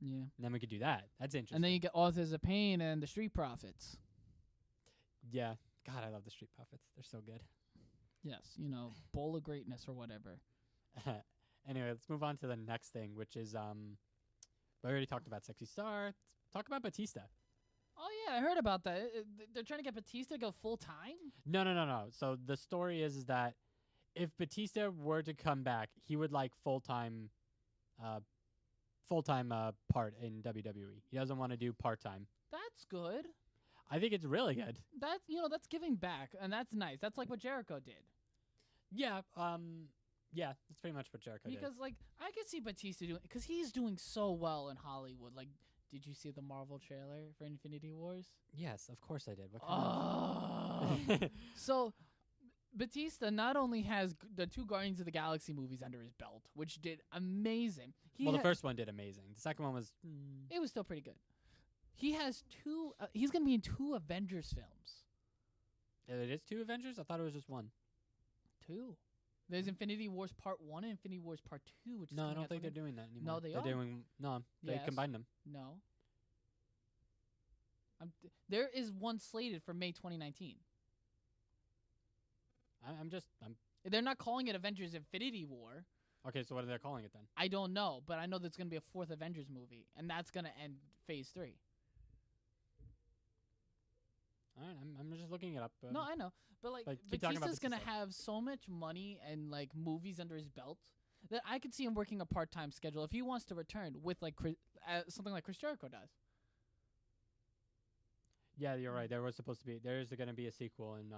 [SPEAKER 1] yeah.
[SPEAKER 2] then we could do that. That's interesting.
[SPEAKER 1] And then you get Authors of Pain and the Street Profits.
[SPEAKER 2] Yeah. God, I love the Street Profits. They're so good.
[SPEAKER 1] Yes, you know, Bowl of Greatness or whatever.
[SPEAKER 2] Anyway, let's move on to the next thing, which is we already talked about Sexy Star. Let's talk about Batista.
[SPEAKER 1] Oh, yeah, I heard about that. They're trying to get Batista to go full-time?
[SPEAKER 2] No. So the story is that if Batista were to come back, he would like full-time part in WWE. He doesn't want to do part-time.
[SPEAKER 1] That's good.
[SPEAKER 2] I think it's really good.
[SPEAKER 1] That's giving back, and that's nice. That's like what Jericho did.
[SPEAKER 2] Yeah, yeah, that's pretty much what Jericho did.
[SPEAKER 1] Because, like, I could see Batista doing, because he's doing so well in Hollywood. Like, did you see the Marvel trailer for Infinity Wars?
[SPEAKER 2] Yes, of course I did. What
[SPEAKER 1] Oh. So, Batista not only has the 2 Guardians of the Galaxy movies under his belt, which did amazing.
[SPEAKER 2] Well, the first one did amazing. The second one was...
[SPEAKER 1] It was still pretty good. He has 2... he's going to be in 2 Avengers films.
[SPEAKER 2] It is 2 Avengers? I thought it was just 1.
[SPEAKER 1] 2. There's Infinity Wars Part 1 and Infinity Wars Part 2, which is
[SPEAKER 2] No, I don't think they're doing that anymore.
[SPEAKER 1] No, they are.
[SPEAKER 2] They
[SPEAKER 1] Yes.
[SPEAKER 2] combined them.
[SPEAKER 1] No. There is one slated for May 2019.
[SPEAKER 2] I'm
[SPEAKER 1] They're not calling it Avengers Infinity War.
[SPEAKER 2] okay, so what are they calling it then?
[SPEAKER 1] I don't know, but I know there's going to be a 4th Avengers movie, and that's going to end Phase 3.
[SPEAKER 2] All right, I'm just looking it up.
[SPEAKER 1] No, I know, but like
[SPEAKER 2] keep talking about
[SPEAKER 1] Batista's gonna
[SPEAKER 2] Batista.
[SPEAKER 1] have so much money and like movies under his belt that I could see him working a part-time schedule if he wants to return with like something like Chris Jericho does.
[SPEAKER 2] Yeah, you're right. There's going to be a sequel in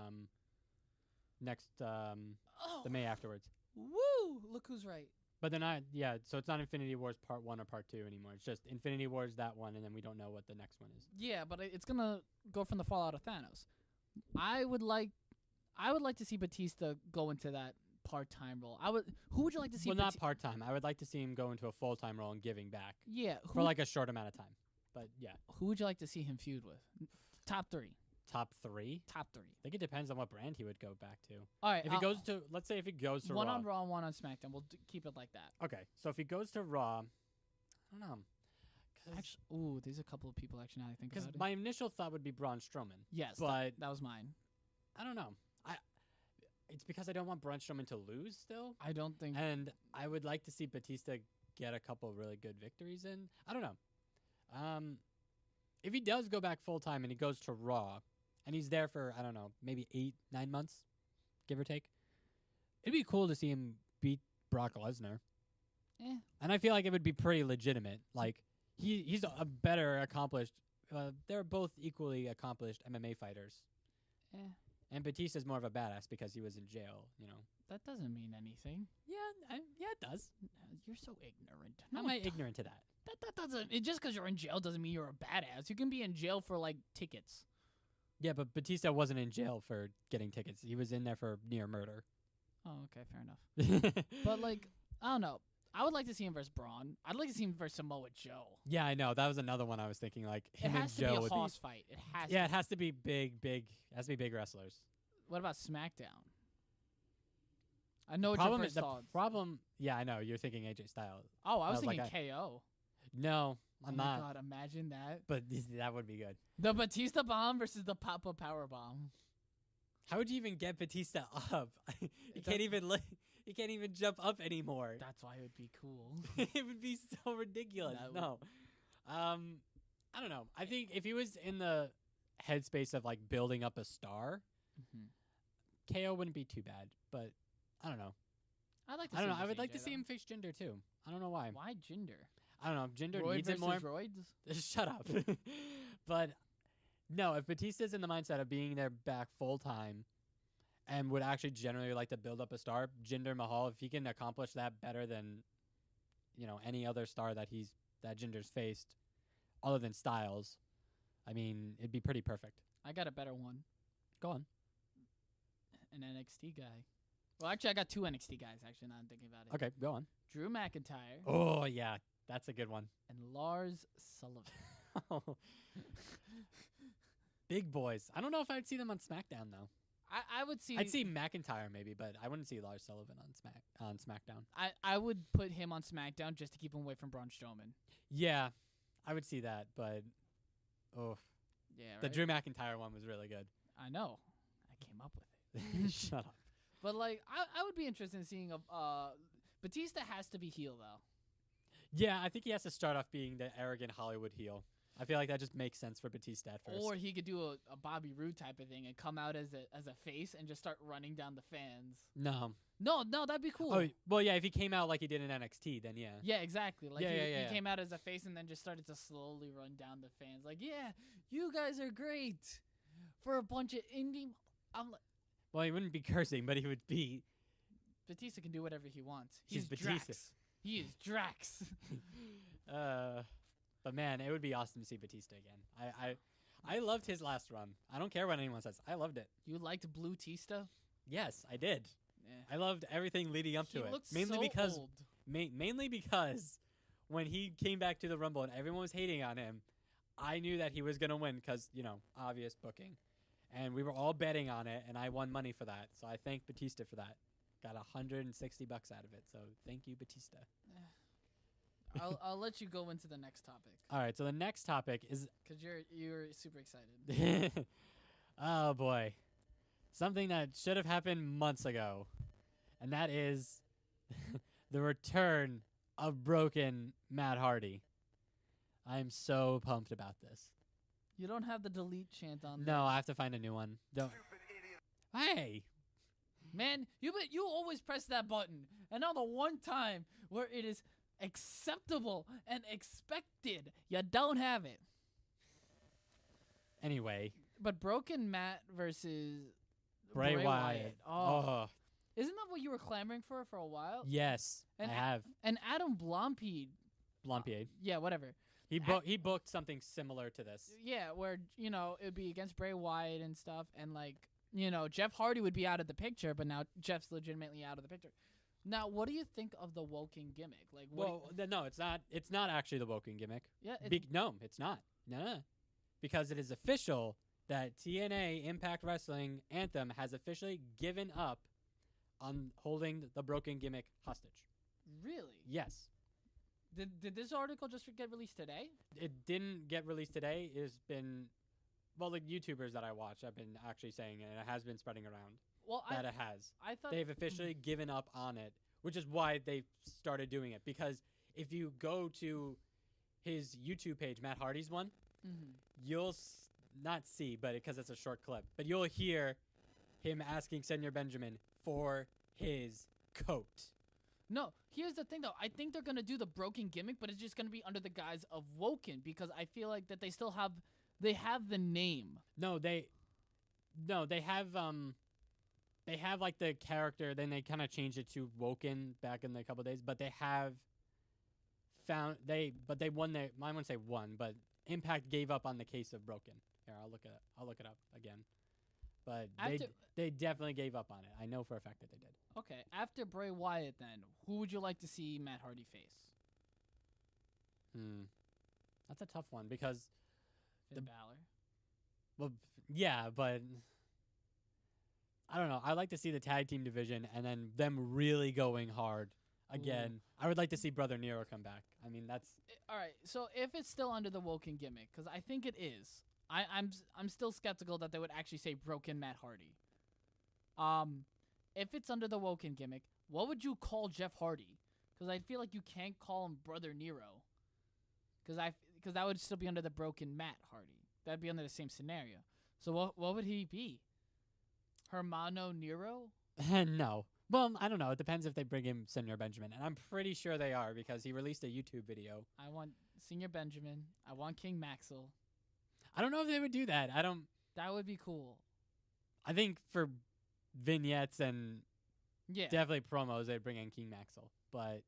[SPEAKER 2] next
[SPEAKER 1] Oh,
[SPEAKER 2] the May afterwards.
[SPEAKER 1] woo! Look who's right.
[SPEAKER 2] But they're not. Yeah, so it's not Infinity Wars Part 1 or Part 2 anymore. It's just Infinity Wars that one, and then we don't know what the next one is.
[SPEAKER 1] Yeah, but it's gonna go from the fallout of Thanos. I would like to see Batista go into that part-time role. Who would you like to see?
[SPEAKER 2] Well, not part time. I would like to see him go into a full time role and giving back
[SPEAKER 1] Yeah,
[SPEAKER 2] for like a short amount of time. But yeah,
[SPEAKER 1] who would you like to see him feud with? Top 3.
[SPEAKER 2] top 3.
[SPEAKER 1] Top 3.
[SPEAKER 2] I think it depends on what brand he would go back to.
[SPEAKER 1] All right.
[SPEAKER 2] If he goes to, let's say, if he goes to
[SPEAKER 1] one
[SPEAKER 2] Raw.
[SPEAKER 1] on Raw, one on SmackDown, we'll keep it like that.
[SPEAKER 2] Okay, so if he goes to Raw, I don't know.
[SPEAKER 1] Actually, there's a couple of people actually now I think
[SPEAKER 2] Because
[SPEAKER 1] about it.
[SPEAKER 2] my initial thought would be Braun Strowman.
[SPEAKER 1] Yes,
[SPEAKER 2] but
[SPEAKER 1] that was mine.
[SPEAKER 2] I don't know. It's because I don't want Braun Strowman to lose still.
[SPEAKER 1] I don't think.
[SPEAKER 2] And I would like to see Batista get a couple of really good victories in. I don't know. If he does go back full time and he goes to Raw, and he's there for, I don't know, maybe 8-9 months, give or take, it'd be cool to see him beat Brock Lesnar. And I feel like it would be pretty legitimate. Like, he's a better accomplished. They're both equally accomplished MMA fighters. And Batista's more of a badass because he was in jail, you know.
[SPEAKER 1] That doesn't mean anything.
[SPEAKER 2] Yeah, it does.
[SPEAKER 1] You're so ignorant.
[SPEAKER 2] How am I ignorant to that?
[SPEAKER 1] That doesn't. Just because you're in jail doesn't mean you're a badass. You can be in jail for like tickets.
[SPEAKER 2] Yeah, but Batista wasn't in jail for getting tickets. He was in there for near murder.
[SPEAKER 1] Oh, okay, fair enough. But like, I don't know. I would like to see him versus Braun. I'd like to see him versus Samoa Joe.
[SPEAKER 2] Yeah, I know. That was another one I was thinking. Like, him and Joe
[SPEAKER 1] It has to be
[SPEAKER 2] would
[SPEAKER 1] a hoss fight. It has.
[SPEAKER 2] Yeah, it has to be big. It has to be big wrestlers.
[SPEAKER 1] What about SmackDown? I know what
[SPEAKER 2] Problem
[SPEAKER 1] your
[SPEAKER 2] is
[SPEAKER 1] first thoughts.
[SPEAKER 2] problem. Yeah, I know. You're thinking AJ Styles.
[SPEAKER 1] Oh, I was
[SPEAKER 2] was like
[SPEAKER 1] thinking KO.
[SPEAKER 2] No, I'm
[SPEAKER 1] Oh
[SPEAKER 2] not.
[SPEAKER 1] my god, imagine that.
[SPEAKER 2] But that would be good.
[SPEAKER 1] The Batista bomb versus the Papa Power Bomb.
[SPEAKER 2] How would you even get Batista up? he
[SPEAKER 1] It
[SPEAKER 2] can't even. He can't even jump up anymore.
[SPEAKER 1] That's why it would be cool.
[SPEAKER 2] It would be so ridiculous. No. I don't know. I think if he was in the headspace of like building up a star, KO wouldn't be too bad. But I don't know.
[SPEAKER 1] I'd like to.
[SPEAKER 2] I don't know.
[SPEAKER 1] see
[SPEAKER 2] I would like
[SPEAKER 1] AJ
[SPEAKER 2] to see
[SPEAKER 1] though.
[SPEAKER 2] him face Jinder too. I don't know why.
[SPEAKER 1] Why Jinder?
[SPEAKER 2] I don't know. Jinder
[SPEAKER 1] Roid
[SPEAKER 2] needs it more.
[SPEAKER 1] Roids?
[SPEAKER 2] Shut up. But no, if Batista's in the mindset of being there back full time and would actually generally like to build up a star, Jinder Mahal, if he can accomplish that better than, you know, any other star that Jinder's faced, other than Styles, I mean, it'd be pretty perfect.
[SPEAKER 1] I got a better one.
[SPEAKER 2] Go on.
[SPEAKER 1] An NXT guy. Well, actually, I got 2 NXT guys. Actually, now I'm thinking about it.
[SPEAKER 2] Okay, go on.
[SPEAKER 1] Drew McIntyre
[SPEAKER 2] Oh yeah, that's a good one.
[SPEAKER 1] and Lars Sullivan.
[SPEAKER 2] Big boys. I don't know if I'd see them on SmackDown though.
[SPEAKER 1] I would see.
[SPEAKER 2] I'd see McIntyre maybe, but I wouldn't see Lars Sullivan on SmackDown.
[SPEAKER 1] I would put him on SmackDown just to keep him away from Braun Strowman.
[SPEAKER 2] Yeah, I would see that, but
[SPEAKER 1] Yeah,
[SPEAKER 2] the
[SPEAKER 1] right?
[SPEAKER 2] Drew McIntyre one was really good.
[SPEAKER 1] I know. I came up with it.
[SPEAKER 2] Shut up.
[SPEAKER 1] But like, I would be interested in seeing Batista has to be heel though.
[SPEAKER 2] Yeah, I think he has to start off being the arrogant Hollywood heel. I feel like that just makes sense for Batista at first.
[SPEAKER 1] Or he could do a Bobby Roode type of thing and come out as a face and just start running down the fans.
[SPEAKER 2] No,
[SPEAKER 1] that'd be cool.
[SPEAKER 2] Oh, well, yeah, if he came out like he did in NXT, then yeah.
[SPEAKER 1] Yeah, exactly. Like
[SPEAKER 2] Yeah.
[SPEAKER 1] he came out as a face and then just started to slowly run down the fans. Like, yeah, you guys are great for a bunch of indie. I'm like,
[SPEAKER 2] Well, he wouldn't be cursing, but he would be.
[SPEAKER 1] Batista can do whatever he wants.
[SPEAKER 2] He's
[SPEAKER 1] He's
[SPEAKER 2] Batista.
[SPEAKER 1] Drax. He is Drax.
[SPEAKER 2] But man, it would be awesome to see Batista again. I loved his last run. I don't care what anyone says. I loved it.
[SPEAKER 1] You liked Blue Tista?
[SPEAKER 2] Yes, I did.
[SPEAKER 1] Yeah.
[SPEAKER 2] I loved everything leading up
[SPEAKER 1] He
[SPEAKER 2] to it.
[SPEAKER 1] looks
[SPEAKER 2] Mainly
[SPEAKER 1] so
[SPEAKER 2] because
[SPEAKER 1] old.
[SPEAKER 2] mainly because when he came back to the Rumble and everyone was hating on him, I knew that he was going to win because, you know, obvious booking. And we were all betting on it, and I won money for that. So I thank Batista for that. Got $160 out of it. So thank you, Batista.
[SPEAKER 1] I'll let you go into the next topic
[SPEAKER 2] All right, so the next topic is
[SPEAKER 1] because you're super excited.
[SPEAKER 2] oh boy. Something that should have happened months ago. And that is the return of broken Matt Hardy. I am so pumped about this.
[SPEAKER 1] You don't have the delete chant on.
[SPEAKER 2] No, I have to find a new one. Don't. Hey.
[SPEAKER 1] Man, you always press that button, and now the one time where it is acceptable and expected, you don't have it.
[SPEAKER 2] Anyway.
[SPEAKER 1] But Broken Matt versus
[SPEAKER 2] Bray Wyatt.
[SPEAKER 1] Oh. Isn't that what you were clamoring for a while?
[SPEAKER 2] Yes,
[SPEAKER 1] and
[SPEAKER 2] I have.
[SPEAKER 1] And Adam Blompied. Yeah, whatever.
[SPEAKER 2] He booked something similar to this.
[SPEAKER 1] Yeah, where, it would be against Bray Wyatt and stuff, and, Jeff Hardy would be out of the picture, but now Jeff's legitimately out of the picture. Now, what do you think of the Woken gimmick?
[SPEAKER 2] No, it's not. It's not actually the Woken gimmick.
[SPEAKER 1] Yeah.
[SPEAKER 2] No, it's not. No. Because it is official that TNA Impact Wrestling Anthem has officially given up on holding the Broken gimmick hostage.
[SPEAKER 1] Really?
[SPEAKER 2] Yes.
[SPEAKER 1] Did this article just get released today?
[SPEAKER 2] It didn't get released today. It's been, YouTubers that I watch have been actually saying it, and it has been spreading around. It has.
[SPEAKER 1] I thought
[SPEAKER 2] they've officially given up on it, which is why they started doing it. Because if you go to his YouTube page, Matt Hardy's one, you'll not see, but because it's a short clip, but you'll hear him asking Senor Benjamin for his coat.
[SPEAKER 1] No, here's the thing though. I think they're gonna do the Broken gimmick, but it's just gonna be under the guise of Woken, because I feel like that they still have the name.
[SPEAKER 2] They have like the character. Then they kind of changed it to Woken back in the couple days, but they have found they won their. I wouldn't say won, but Impact gave up on the case of Broken. Here, I'll look it up again. But they definitely gave up on it. I know for a fact that they did.
[SPEAKER 1] Okay, after Bray Wyatt, then who would you like to see Matt Hardy face?
[SPEAKER 2] That's a tough one because
[SPEAKER 1] Finn Balor.
[SPEAKER 2] Well, yeah, but I don't know. I like to see the tag team division and then them really going hard again. I would like to see Brother Nero come back. I mean, that's
[SPEAKER 1] all right. So if it's still under the Woken gimmick, because I think it is. I'm still skeptical that they would actually say Broken Matt Hardy. If it's under the Woken gimmick, what would you call Jeff Hardy? Because I feel like you can't call him Brother Nero. Because that would still be under the Broken Matt Hardy. That'd be under the same scenario. So what would he be? Hermano Nero?
[SPEAKER 2] No. Well, I don't know. It depends if they bring in Senor Benjamin, and I'm pretty sure they are because he released a YouTube video.
[SPEAKER 1] I want Senor Benjamin. I want King Maxwell.
[SPEAKER 2] I don't know if they would do that.
[SPEAKER 1] That would be cool.
[SPEAKER 2] I think for vignettes and
[SPEAKER 1] yeah,
[SPEAKER 2] definitely promos, they'd bring in King Maxwell. But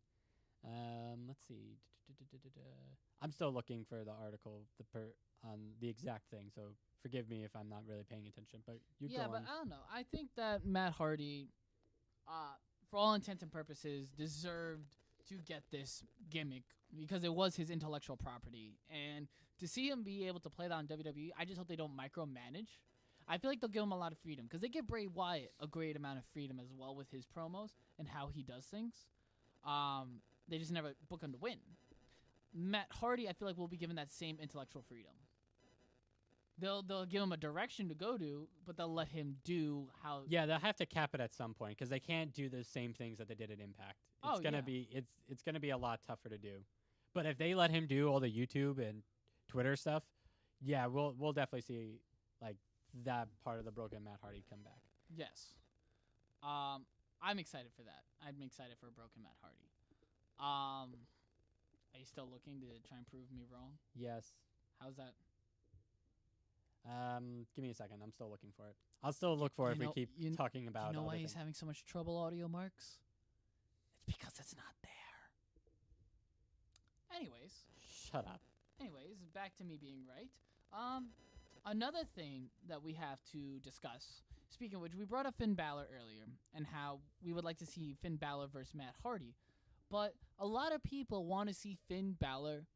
[SPEAKER 2] let's see. I'm still looking for the article on the exact thing, so forgive me if I'm not really paying attention. But
[SPEAKER 1] but I don't know. I think that Matt Hardy, for all intents and purposes, deserved to get this gimmick because it was his intellectual property. And to see him be able to play that on WWE, I just hope they don't micromanage. I feel like they'll give him a lot of freedom because they give Bray Wyatt a great amount of freedom as well with his promos and how he does things. They just never book him to win. Matt Hardy, I feel like, will be given that same intellectual freedom. They'll give him a direction to go to, but they'll let him do how.
[SPEAKER 2] Yeah, they'll have to cap it at some point because they can't do the same things that they did at Impact. It's gonna be a lot tougher to do. But if they let him do all the YouTube and Twitter stuff, yeah, we'll definitely see like that part of the Broken Matt Hardy come back.
[SPEAKER 1] Yes, I'm excited for that. I'm excited for Broken Matt Hardy. Are you still looking to try and prove me wrong?
[SPEAKER 2] Yes.
[SPEAKER 1] How's that?
[SPEAKER 2] Give me a second. I'm still looking for it. I'll still look for it if we keep talking about.
[SPEAKER 1] You know why he's
[SPEAKER 2] things.
[SPEAKER 1] having so much trouble, Audio Marks? It's because it's not there. Anyways.
[SPEAKER 2] Shut up.
[SPEAKER 1] Anyways, back to me being right. Another thing that we have to discuss. Speaking of which, we brought up Finn Balor earlier and how we would like to see Finn Balor versus Matt Hardy. But a lot of people want to see Finn Balor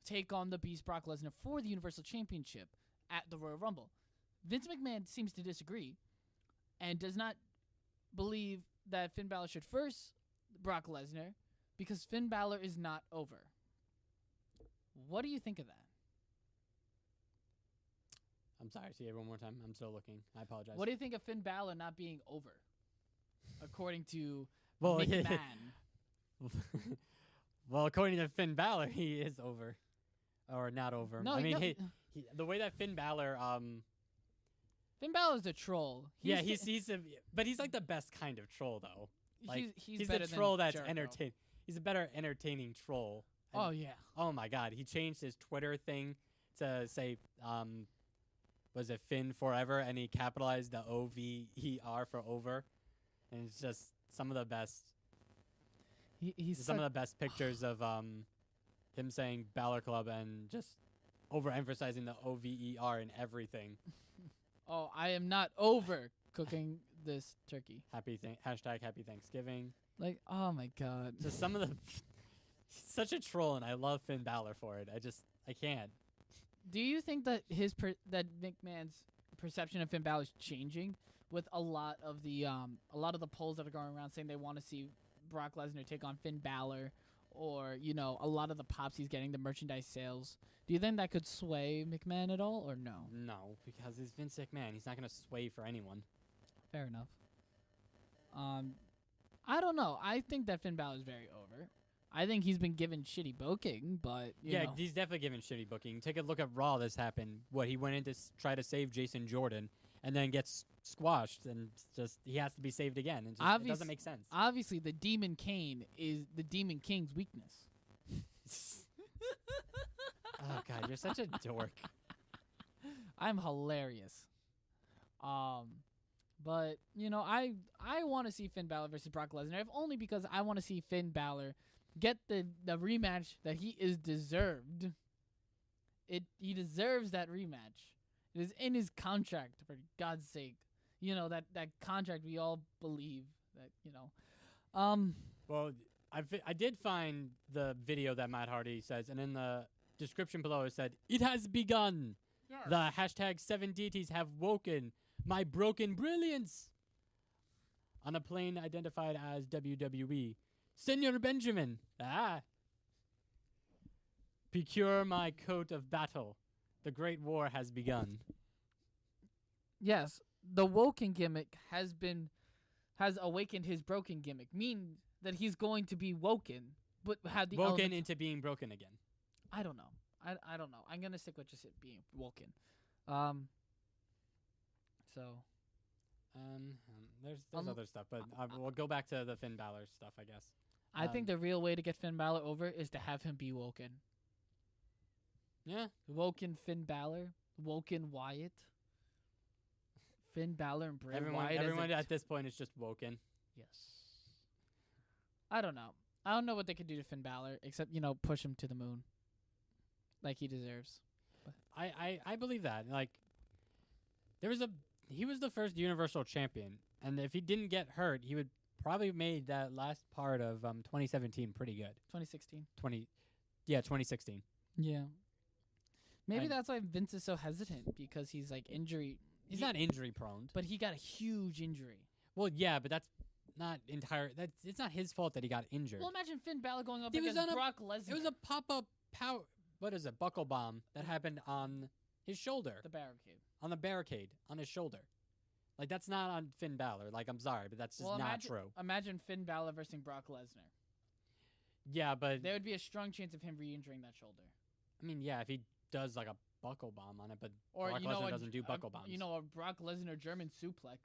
[SPEAKER 1] take on the Beast Brock Lesnar for the Universal Championship at the Royal Rumble. Vince McMahon seems to disagree and does not believe that Finn Balor should first Brock Lesnar because Finn Balor is not over. What do you think of that?
[SPEAKER 2] I'm sorry. See it one more time. I'm still looking. I apologize.
[SPEAKER 1] What do you think of Finn Balor not being over, according to McMahon?
[SPEAKER 2] Well, according to Finn Balor, he is over, or not over.
[SPEAKER 1] No,
[SPEAKER 2] I mean, the way that Finn Balor,
[SPEAKER 1] Finn Balor's a troll.
[SPEAKER 2] but he's like the best kind of troll though. Like
[SPEAKER 1] he's
[SPEAKER 2] the
[SPEAKER 1] better
[SPEAKER 2] troll
[SPEAKER 1] than
[SPEAKER 2] that's
[SPEAKER 1] Jericho.
[SPEAKER 2] entertaining. He's a better entertaining troll. And,
[SPEAKER 1] Oh yeah.
[SPEAKER 2] oh my God, he changed his Twitter thing to say, was it Finn Forever, and he capitalized the OVER for over, and it's just some of the best.
[SPEAKER 1] He's
[SPEAKER 2] Some of the best pictures of him saying Balor Club and just overemphasizing the OVER and everything.
[SPEAKER 1] Oh, I am not over cooking this turkey.
[SPEAKER 2] Hashtag Happy Thanksgiving.
[SPEAKER 1] Like, oh my God.
[SPEAKER 2] Just some of the. He's such a troll, and I love Finn Balor for it. I can't.
[SPEAKER 1] Do you think that that McMahon's perception of Finn Balor is changing with a lot of the polls that are going around saying they want to see Brock Lesnar take on Finn Balor, or a lot of the pops he's getting, the merchandise sales? Do you think that could sway McMahon at all, or no?
[SPEAKER 2] No, because he's Vince McMahon. He's not going to sway for anyone.
[SPEAKER 1] Fair enough. I don't know. I think that Finn Balor is very over. I think he's been given shitty booking, but you know.
[SPEAKER 2] He's definitely given shitty booking. Take a look at Raw. This happened. He went in to try to save Jason Jordan, and then gets squashed, and just he has to be saved again. And just, it doesn't make sense.
[SPEAKER 1] Obviously, the Demon Kane is the Demon King's weakness.
[SPEAKER 2] Oh God, you're such a dork.
[SPEAKER 1] I'm hilarious. But I want to see Finn Balor versus Brock Lesnar, if only because I want to see Finn Balor get the rematch that he is deserved. He deserves that rematch. It is in his contract, for God's sake. That contract we all believe that.
[SPEAKER 2] Well, I did find the video that Matt Hardy says, and in the description below it said, "It has begun.
[SPEAKER 1] Yes.
[SPEAKER 2] The hashtag 7 deities have woken my broken brilliance." On a plane identified as WWE, Senor Benjamin, procure my coat of battle. The great war has begun.
[SPEAKER 1] Yes, the woken gimmick has awakened his broken gimmick, meaning that he's going to be woken, but had the
[SPEAKER 2] Woken into being broken again.
[SPEAKER 1] I don't know. I don't know. I'm gonna stick with just it being woken. So.
[SPEAKER 2] There's other stuff, but we'll go back to the Finn Balor stuff, I guess.
[SPEAKER 1] I think the real way to get Finn Balor over is to have him be woken.
[SPEAKER 2] Yeah.
[SPEAKER 1] Woken Finn Balor, woken Wyatt. Finn Balor and Bray Wyatt.
[SPEAKER 2] Everyone at this point is just woken.
[SPEAKER 1] Yes. I don't know. I don't know what they could do to Finn Balor except, push him to the moon. Like he deserves. But
[SPEAKER 2] I believe that. Like, he was the first Universal Champion, and if he didn't get hurt, he would probably have made that last part of 2017 pretty good.
[SPEAKER 1] 2016.
[SPEAKER 2] 2016.
[SPEAKER 1] Yeah. Maybe that's why Vince is so hesitant, because he's like injury.
[SPEAKER 2] He's not injury prone,
[SPEAKER 1] but he got a huge injury.
[SPEAKER 2] Well, yeah, but that's not entire. It's not his fault that he got injured.
[SPEAKER 1] Well, imagine Finn Balor going up against Brock Lesnar.
[SPEAKER 2] It was a pop-up power. What is it? Buckle bomb that happened on his shoulder.
[SPEAKER 1] The barricade.
[SPEAKER 2] On the barricade on his shoulder. Like, that's not on Finn Balor. Like, I'm sorry, but that's just not true.
[SPEAKER 1] Imagine Finn Balor versus Brock Lesnar.
[SPEAKER 2] Yeah, but
[SPEAKER 1] there would be a strong chance of him re-injuring that shoulder.
[SPEAKER 2] I mean, yeah, if he does like a buckle bomb on it, but Brock Lesnar doesn't do buckle bombs.
[SPEAKER 1] A Brock Lesnar German suplex.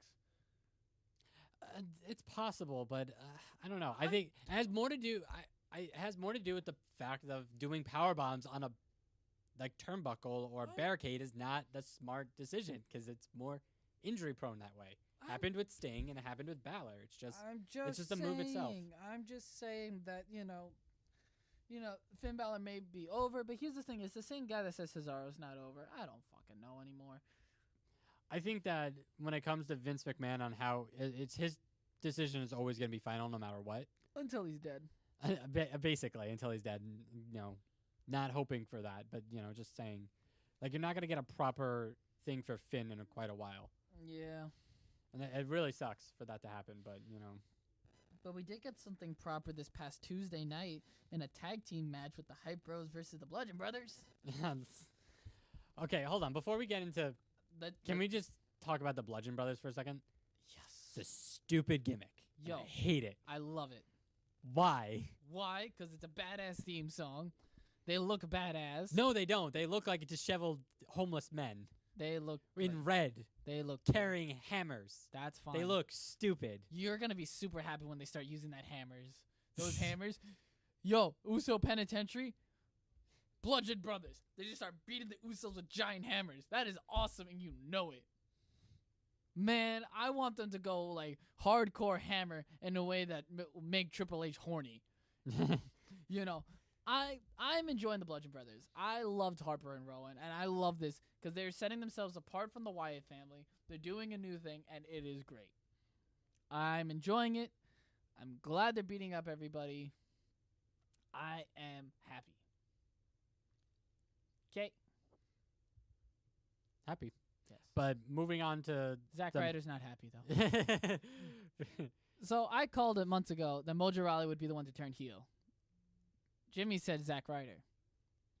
[SPEAKER 2] It's possible, but I don't know. I think it has more to do. It has more to do with the fact of doing power bombs on a turnbuckle or barricade is not the smart decision, because it's more injury prone that way. Happened with Sting and it happened with Balor. It's just the move itself.
[SPEAKER 1] I'm just saying that Finn Balor may be over, but here's the thing: it's the same guy that says Cesaro's not over. I don't fucking know anymore.
[SPEAKER 2] I think that when it comes to Vince McMahon on how it's his decision is always going to be final no matter what.
[SPEAKER 1] Until he's dead.
[SPEAKER 2] Basically, until he's dead. Not hoping for that, but, just saying. Like, you're not going to get a proper thing for Finn in quite a while.
[SPEAKER 1] Yeah.
[SPEAKER 2] And it really sucks for that to happen, but,
[SPEAKER 1] But we did get something proper this past Tuesday night in a tag team match with the Hype Bros versus the Bludgeon Brothers.
[SPEAKER 2] Okay, hold on. Before we get into... Can we just talk about the Bludgeon Brothers for a second?
[SPEAKER 1] Yes.
[SPEAKER 2] The stupid gimmick.
[SPEAKER 1] Yo.
[SPEAKER 2] I hate it.
[SPEAKER 1] I love it.
[SPEAKER 2] Why?
[SPEAKER 1] Why? Because it's a badass theme song. They look badass.
[SPEAKER 2] No, they don't. They look like disheveled homeless men
[SPEAKER 1] They look
[SPEAKER 2] in red,
[SPEAKER 1] They look
[SPEAKER 2] carrying hammers.
[SPEAKER 1] That's fine.
[SPEAKER 2] They look stupid.
[SPEAKER 1] You're gonna be super happy when they start using that hammers. Those hammers. Yo, Uso Penitentiary. Bludgeon Brothers. They just start beating the Usos with giant hammers. That is awesome, and you know it. Man, I want them to go like hardcore hammer in a way that will make Triple H horny. You know, I'm enjoying the Bludgeon Brothers. I loved Harper and Rowan, and I love this because they're setting themselves apart from the Wyatt family. They're doing a new thing, and it is great. I'm enjoying it. I'm glad they're beating up everybody. I am happy. Okay.
[SPEAKER 2] Happy.
[SPEAKER 1] Yes.
[SPEAKER 2] But moving on to
[SPEAKER 1] Zack
[SPEAKER 2] the-
[SPEAKER 1] Ryder's not happy, though. So I called it months ago that Mojo Rawley would be the one to turn heel. Jimmy said Zack Ryder.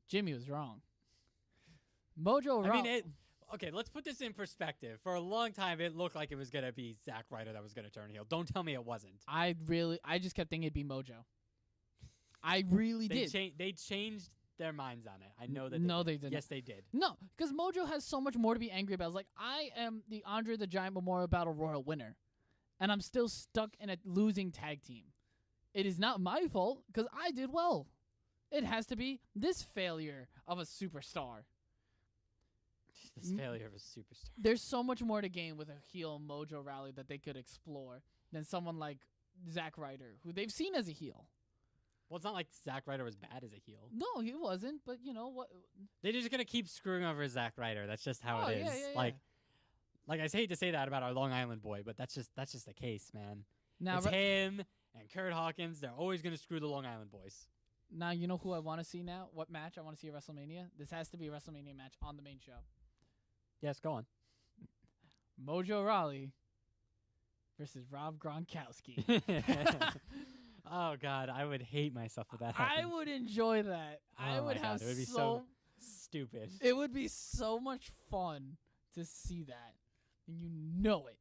[SPEAKER 1] Jimmy was wrong. Mojo Rawley.
[SPEAKER 2] I mean, okay, let's put this in perspective. For a long time, it looked like it was going to be Zack Ryder that was going to turn heel. Don't tell me it wasn't.
[SPEAKER 1] I just kept thinking it'd be Mojo. I really did.
[SPEAKER 2] They changed their minds on it. I know that.
[SPEAKER 1] No, they didn't.
[SPEAKER 2] Yes, they did.
[SPEAKER 1] No, because Mojo has so much more to be angry about. It's like, I am the Andre the Giant Memorial Battle Royal winner, and I'm still stuck in a losing tag team. It is not my fault because I did well. It has to be this failure of a superstar.
[SPEAKER 2] This failure of a superstar.
[SPEAKER 1] There's so much more to gain with a heel Mojo Rawley that they could explore than someone like Zack Ryder, who they've seen as a heel.
[SPEAKER 2] Well, it's not like Zack Ryder was bad as a heel.
[SPEAKER 1] No, he wasn't, but you know what?
[SPEAKER 2] They're just going to keep screwing over Zack Ryder. That's just how it is.
[SPEAKER 1] Yeah.
[SPEAKER 2] Like I hate to say that about our Long Island boy, but that's just the case, man.
[SPEAKER 1] Now,
[SPEAKER 2] It's him and Kurt Hawkins. They're always going to screw the Long Island boys.
[SPEAKER 1] now you know who I want to see now? What match I want to see at WrestleMania? This has to be a WrestleMania match on the main show.
[SPEAKER 2] Yes, go on.
[SPEAKER 1] Mojo Rawley versus Rob Gronkowski.
[SPEAKER 2] Oh, God. I would hate myself if that
[SPEAKER 1] I
[SPEAKER 2] happened.
[SPEAKER 1] would enjoy that. I
[SPEAKER 2] Oh
[SPEAKER 1] would
[SPEAKER 2] my
[SPEAKER 1] have
[SPEAKER 2] God, it would be
[SPEAKER 1] so
[SPEAKER 2] stupid.
[SPEAKER 1] it would be so much fun to see that. And you know it.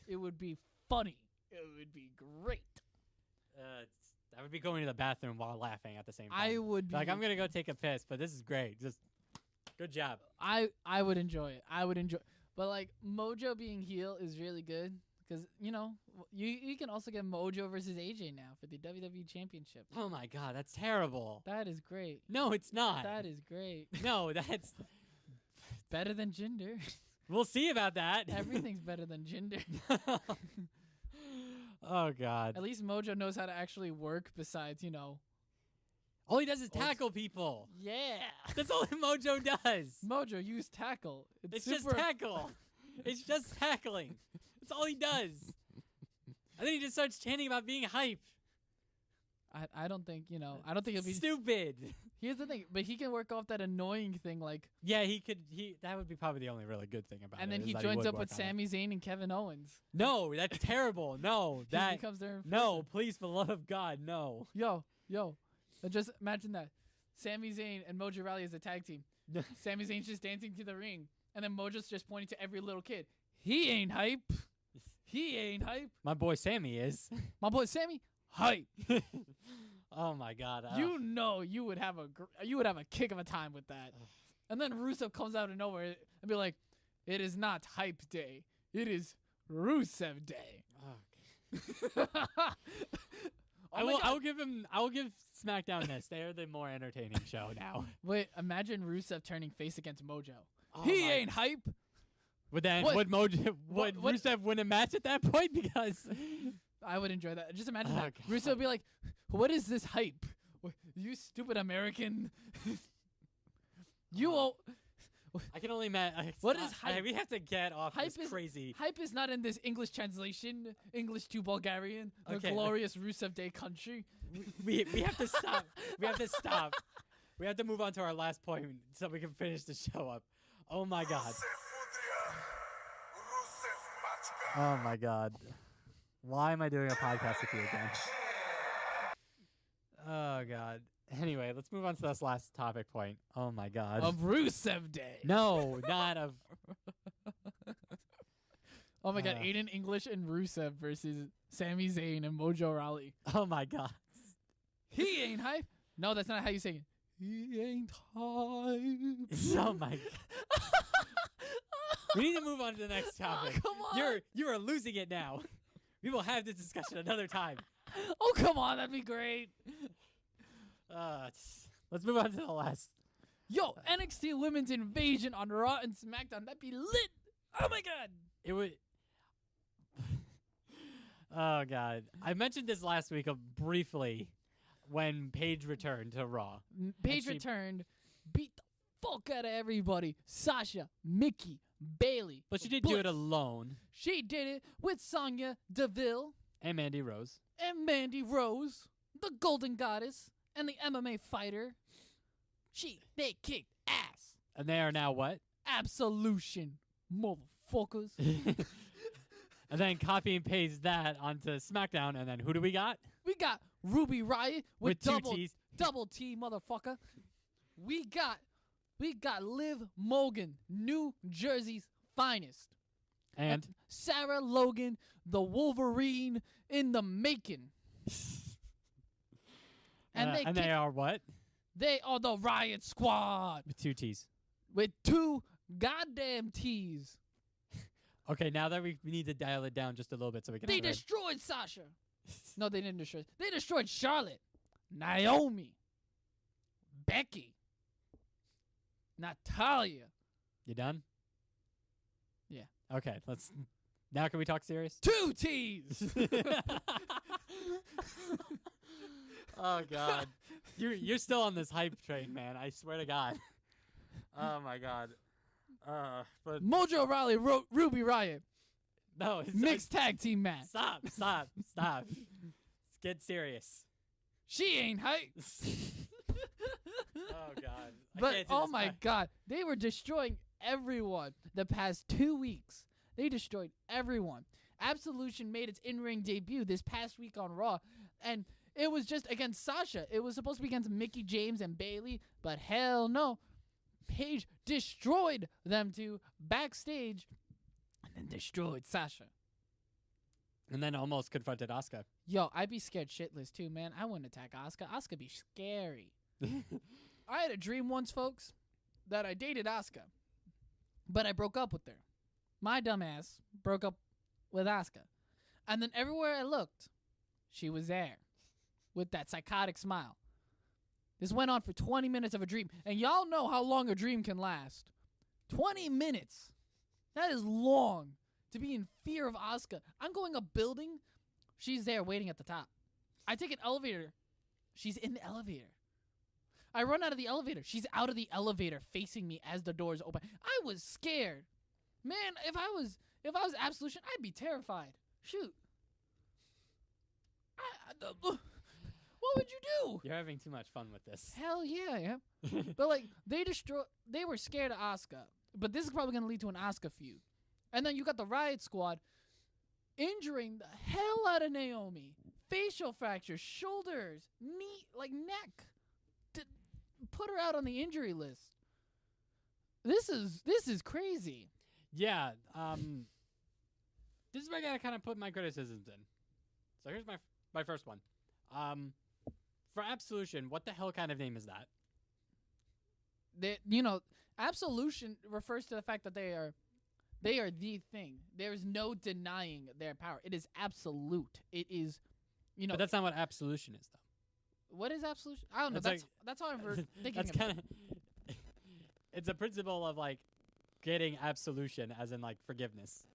[SPEAKER 1] It would be funny. It would be great.
[SPEAKER 2] I would be going to the bathroom while laughing at the same time.
[SPEAKER 1] I would be
[SPEAKER 2] Like, I'm going to go take a piss, but this is great. Just good job.
[SPEAKER 1] I would enjoy it. I would enjoy. But like Mojo being heel is really good because you know you can also get Mojo versus AJ now for the WWE Championship.
[SPEAKER 2] Oh, my God. That's terrible.
[SPEAKER 1] That is great.
[SPEAKER 2] No, it's not.
[SPEAKER 1] That is great.
[SPEAKER 2] No, that's...
[SPEAKER 1] Better than Jinder.
[SPEAKER 2] We'll see about that.
[SPEAKER 1] Everything's better than Jinder.
[SPEAKER 2] Oh, God.
[SPEAKER 1] At least Mojo knows how to actually work besides, you know.
[SPEAKER 2] All he does is tackle people.
[SPEAKER 1] Yeah.
[SPEAKER 2] That's all Mojo does.
[SPEAKER 1] Mojo use tackle.
[SPEAKER 2] It's just tackle. It's just tackling. That's all he does. And then he just starts chanting about being hype.
[SPEAKER 1] I don't think, you know, I don't think it'll be
[SPEAKER 2] stupid.
[SPEAKER 1] Here's the thing, but he can work off that annoying thing like
[SPEAKER 2] Yeah, he could that would be probably the only really good thing about it.
[SPEAKER 1] and then
[SPEAKER 2] is
[SPEAKER 1] he
[SPEAKER 2] that
[SPEAKER 1] joins
[SPEAKER 2] would
[SPEAKER 1] up
[SPEAKER 2] work
[SPEAKER 1] with
[SPEAKER 2] on it.
[SPEAKER 1] Sami Zayn and Kevin Owens.
[SPEAKER 2] No, that's terrible. No,
[SPEAKER 1] He
[SPEAKER 2] that
[SPEAKER 1] becomes their
[SPEAKER 2] no, please, for the love of God, no.
[SPEAKER 1] Yo. Just imagine that. Sami Zayn and Mojo Rawley as a tag team. Sami Zayn's just dancing to the ring. And then Mojo's just pointing to every little kid. He ain't hype. He ain't hype.
[SPEAKER 2] My boy Sammy is.
[SPEAKER 1] My boy Sammy, hype.
[SPEAKER 2] Oh my God.
[SPEAKER 1] You know you would have a kick of a time with that. And then Rusev comes out of nowhere and be like, it is not hype day. It is Rusev day.
[SPEAKER 2] I will give SmackDown this. They are the more entertaining show now.
[SPEAKER 1] Wait, imagine Rusev turning face against Mojo.
[SPEAKER 2] Oh
[SPEAKER 1] He
[SPEAKER 2] my-
[SPEAKER 1] ain't hype.
[SPEAKER 2] Would
[SPEAKER 1] What?
[SPEAKER 2] Would Rusev win a match at that point? Because
[SPEAKER 1] I would enjoy that. Just imagine
[SPEAKER 2] Oh,
[SPEAKER 1] that.
[SPEAKER 2] God.
[SPEAKER 1] Rusev would be like, what is this hype? You stupid American.
[SPEAKER 2] I can only imagine.
[SPEAKER 1] What is hype?
[SPEAKER 2] We have to get off
[SPEAKER 1] Hype
[SPEAKER 2] this
[SPEAKER 1] is
[SPEAKER 2] crazy.
[SPEAKER 1] Hype is not in this English translation, English to Bulgarian, the
[SPEAKER 2] Okay.
[SPEAKER 1] glorious Rusev Day country.
[SPEAKER 2] We have to stop. We have to stop. We have to move on to our last point so we can finish the show up. Oh my God. Oh my God. Why am I doing a podcast with you again? Oh God. Anyway, let's move on to this last topic point. Oh my God.
[SPEAKER 1] Of Rusev Day.
[SPEAKER 2] No, not of.
[SPEAKER 1] Oh my God, Aiden English and Rusev versus Sami Zayn and Mojo Rawley.
[SPEAKER 2] Oh my God.
[SPEAKER 1] He ain't hype. No, that's not how you say it. He ain't hype.
[SPEAKER 2] Oh my God. We need to move on to the next topic.
[SPEAKER 1] Oh, come on.
[SPEAKER 2] You are losing it now. We will have this discussion another time.
[SPEAKER 1] Oh, come on. That'd be great.
[SPEAKER 2] Let's move on to the last.
[SPEAKER 1] Yo, NXT Women's Invasion on Raw and SmackDown. That'd be lit. Oh, my God.
[SPEAKER 2] It would. Oh, God. I mentioned this last week briefly when Paige returned to Raw.
[SPEAKER 1] Paige returned, beat the fuck out of everybody. Sasha, Mickey, Bailey.
[SPEAKER 2] But she did do it alone.
[SPEAKER 1] She did it with Sonya Deville.
[SPEAKER 2] And Mandy Rose.
[SPEAKER 1] And Mandy Rose, the Golden Goddess, and the MMA fighter. They kicked ass.
[SPEAKER 2] And they are now what?
[SPEAKER 1] Absolution, motherfuckers.
[SPEAKER 2] And then copy and paste that onto SmackDown, and then who do we got?
[SPEAKER 1] We got Ruby Riott with
[SPEAKER 2] two T's.
[SPEAKER 1] Double T, motherfucker. We got Liv Morgan, New Jersey's finest.
[SPEAKER 2] And
[SPEAKER 1] Sarah Logan, the Wolverine in the making. And
[SPEAKER 2] they are what?
[SPEAKER 1] They are the Riot Squad.
[SPEAKER 2] With two T's.
[SPEAKER 1] With two goddamn T's.
[SPEAKER 2] Okay, now that we need to dial it down just a little bit so we can.
[SPEAKER 1] They destroyed Sasha. No, they didn't destroy. They destroyed Charlotte, Naomi, Becky, Natalia.
[SPEAKER 2] You done?
[SPEAKER 1] Yeah.
[SPEAKER 2] Okay, let's. Now can we talk serious?
[SPEAKER 1] Two T's.
[SPEAKER 2] Oh God, you're still on this hype train, man. I swear to God. Oh my God. But
[SPEAKER 1] Mojo Rawley wrote Ruby Riott.
[SPEAKER 2] No, it's
[SPEAKER 1] Mixed tag team match.
[SPEAKER 2] Stop. Let's get serious.
[SPEAKER 1] She ain't hype.
[SPEAKER 2] Oh God.
[SPEAKER 1] But oh my God, they were destroying everyone the past 2 weeks. They destroyed everyone. Absolution made its in-ring debut this past week on Raw, and it was just against Sasha. It was supposed to be against Mickie James and Bayley, but hell no. Paige destroyed them two backstage and then destroyed Sasha.
[SPEAKER 2] And then almost confronted Asuka.
[SPEAKER 1] Yo, I'd be scared shitless too, man. I wouldn't attack Asuka. Asuka be scary. I had a dream once, folks, that I dated Asuka, but I broke up with her. My dumbass broke up with Asuka. And then everywhere I looked, she was there with that psychotic smile. This went on for 20 minutes of a dream. And y'all know how long a dream can last. 20 minutes. That is long to be in fear of Asuka. I'm going up building. She's there waiting at the top. I take an elevator. She's in the elevator. I run out of the elevator. She's out of the elevator facing me as the doors open. I was scared. Man, if I was Absolution, I'd be terrified. Shoot. What would you do?
[SPEAKER 2] You're having too much fun with this.
[SPEAKER 1] Hell yeah. But like they were scared of Asuka. But this is probably gonna lead to an Asuka feud. And then you got the Riot Squad injuring the hell out of Naomi. Facial fractures, shoulders, knee, like neck. To put her out on the injury list. This is crazy.
[SPEAKER 2] Yeah. This is where I gotta kind of put my criticisms in. So here's my first one. For Absolution, what the hell kind of name is that?
[SPEAKER 1] Absolution refers to the fact that they are the thing. There is no denying their power. It is absolute. It is,
[SPEAKER 2] But that's not what Absolution is, though.
[SPEAKER 1] What is Absolution? I don't know. That's how I'm thinking.
[SPEAKER 2] That's kind of. It's a principle of like getting absolution, as in like forgiveness.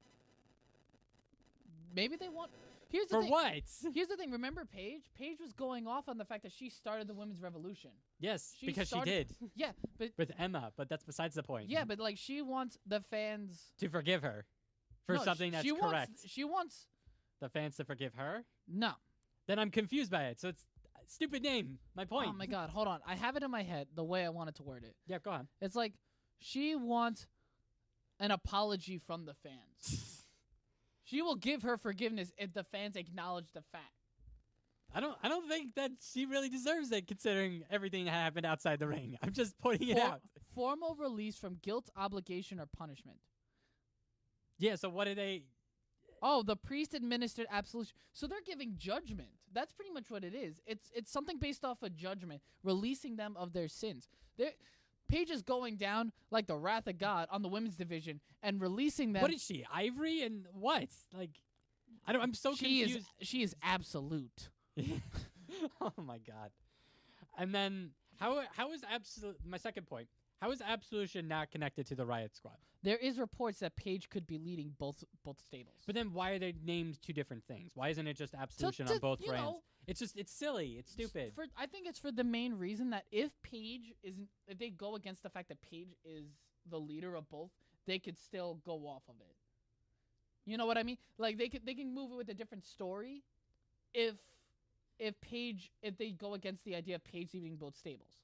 [SPEAKER 1] Maybe they want. Here's the thing.
[SPEAKER 2] For what?
[SPEAKER 1] Here's the thing. Remember Paige? Paige was going off on the fact that she started the women's revolution.
[SPEAKER 2] Yes, because she did.
[SPEAKER 1] Yeah, but
[SPEAKER 2] with Emma, but that's besides the point.
[SPEAKER 1] Yeah, but like she wants the fans
[SPEAKER 2] to forgive her for something that's correct.
[SPEAKER 1] She wants
[SPEAKER 2] the fans to forgive her?
[SPEAKER 1] No.
[SPEAKER 2] Then I'm confused by it. So it's a stupid name. My point.
[SPEAKER 1] Oh my God, hold on. I have it in my head the way I wanted to word it.
[SPEAKER 2] Yeah, go on.
[SPEAKER 1] It's like she wants an apology from the fans. She will give her forgiveness if the fans acknowledge the fact.
[SPEAKER 2] I don't think that she really deserves it, considering everything that happened outside the ring. I'm just pointing it out.
[SPEAKER 1] Formal release from guilt, obligation, or punishment.
[SPEAKER 2] Yeah. So what did they?
[SPEAKER 1] Oh, the priest administered absolution. So they're giving judgment. That's pretty much what it is. It's something based off of judgment, releasing them of their sins. Paige is going down like the wrath of God on the women's division and releasing them.
[SPEAKER 2] What is she? Ivory and what? Like, I'm so confused.
[SPEAKER 1] She is absolute.
[SPEAKER 2] Oh my God. And then how is my second point? How is absolution not connected to the Riot Squad?
[SPEAKER 1] There is reports that Paige could be leading both stables.
[SPEAKER 2] But then why are they named two different things? Why isn't it just absolution on both brands? It's silly. It's stupid.
[SPEAKER 1] I think it's for the main reason that if they go against the fact that Paige is the leader of both, they could still go off of it. You know what I mean? Like they can move it with a different story if they go against the idea of Paige leading both stables.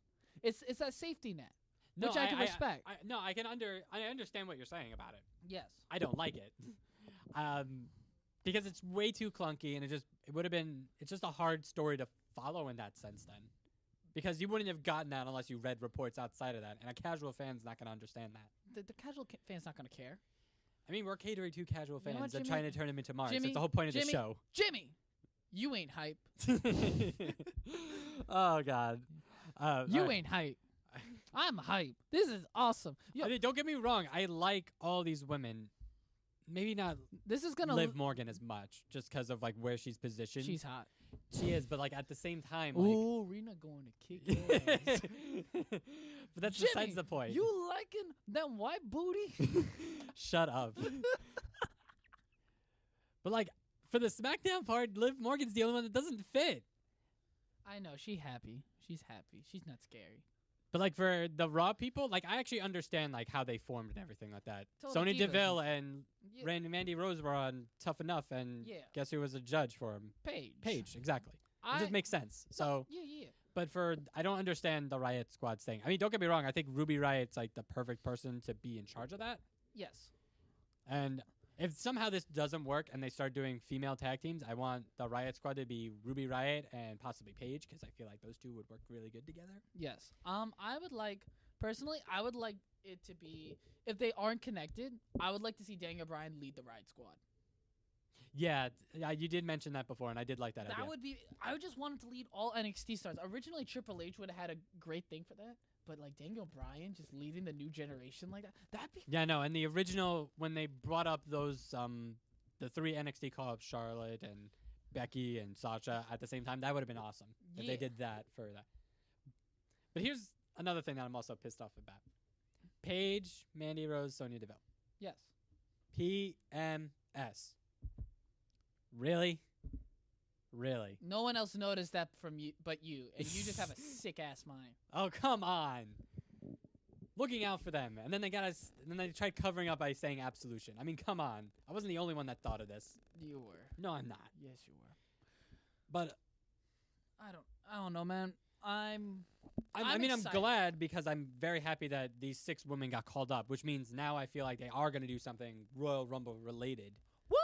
[SPEAKER 1] It's a safety net.
[SPEAKER 2] No,
[SPEAKER 1] which I can respect.
[SPEAKER 2] I understand what you're saying about it.
[SPEAKER 1] Yes.
[SPEAKER 2] I don't like it. Because it's way too clunky, and it's just a hard story to follow in that sense then. Because you wouldn't have gotten that unless you read reports outside of that, and a casual fan's not going to understand that.
[SPEAKER 1] The casual fan's not going to care.
[SPEAKER 2] I mean, we're catering to casual fans
[SPEAKER 1] what,
[SPEAKER 2] and
[SPEAKER 1] Jimmy?
[SPEAKER 2] trying to turn them into marks.
[SPEAKER 1] Jimmy,
[SPEAKER 2] That's the whole point of the show.
[SPEAKER 1] Jimmy, you ain't hype.
[SPEAKER 2] Oh, God.
[SPEAKER 1] You ain't hype. I'm hype. This is awesome.
[SPEAKER 2] I mean, don't get me wrong. I like all these women. Maybe not
[SPEAKER 1] This is going to
[SPEAKER 2] Liv Morgan as much, just because of like where she's positioned.
[SPEAKER 1] She's hot.
[SPEAKER 2] She is, but like at the same time,
[SPEAKER 1] Ooh, Rena going to kick your ass.
[SPEAKER 2] But that's
[SPEAKER 1] Jimmy,
[SPEAKER 2] besides the point.
[SPEAKER 1] You liking that white booty?
[SPEAKER 2] Shut up. But like for the SmackDown part, Liv Morgan's the only one that doesn't fit.
[SPEAKER 1] I know. She's happy. She's not scary.
[SPEAKER 2] But like for the Raw people, like I actually understand like how they formed and everything like that.
[SPEAKER 1] Totally
[SPEAKER 2] Sonya
[SPEAKER 1] divas.
[SPEAKER 2] Deville and
[SPEAKER 1] Yeah.
[SPEAKER 2] Mandy Rose were on Tough Enough, and
[SPEAKER 1] Yeah.
[SPEAKER 2] guess who was a judge for him?
[SPEAKER 1] Paige.
[SPEAKER 2] Exactly. It just makes sense. So,
[SPEAKER 1] Yeah.
[SPEAKER 2] but I don't understand the Riot Squad thing. I mean, don't get me wrong. I think Ruby Riot's like the perfect person to be in charge of that.
[SPEAKER 1] Yes.
[SPEAKER 2] And if somehow this doesn't work and they start doing female tag teams, I want the Riot Squad to be Ruby Riot and possibly Paige, because I feel like those two would work really good together.
[SPEAKER 1] Yes. I would like it to be, if they aren't connected, I would like to see Daniel Bryan lead the Riot Squad.
[SPEAKER 2] Yeah, you did mention that before, and I did like that idea.
[SPEAKER 1] I would just want him to lead all NXT stars. Originally, Triple H would have had a great thing for that, but like Daniel Bryan just leading the new generation like that'd be.
[SPEAKER 2] Yeah, no, and the original, when they brought up those, the three NXT call-ups, Charlotte and Becky and Sasha at the same time, that would have been awesome if they did that for that. But here's another thing that I'm also pissed off about. Paige, Mandy Rose, Sonya Deville.
[SPEAKER 1] Yes.
[SPEAKER 2] PMS. Really?
[SPEAKER 1] No one else noticed that from you but you, and you just have a sick ass mind.
[SPEAKER 2] Oh, come on. Looking out for them. And then they got us, and then they tried covering up by saying absolution. I mean, come on. I wasn't the only one that thought of this.
[SPEAKER 1] You were.
[SPEAKER 2] No, I'm not.
[SPEAKER 1] Yes, you were.
[SPEAKER 2] But
[SPEAKER 1] I don't know, man. I'm excited.
[SPEAKER 2] glad because I'm very happy that these 6 women got called up, which means now I feel like they are going to do something Royal Rumble related.
[SPEAKER 1] Woo!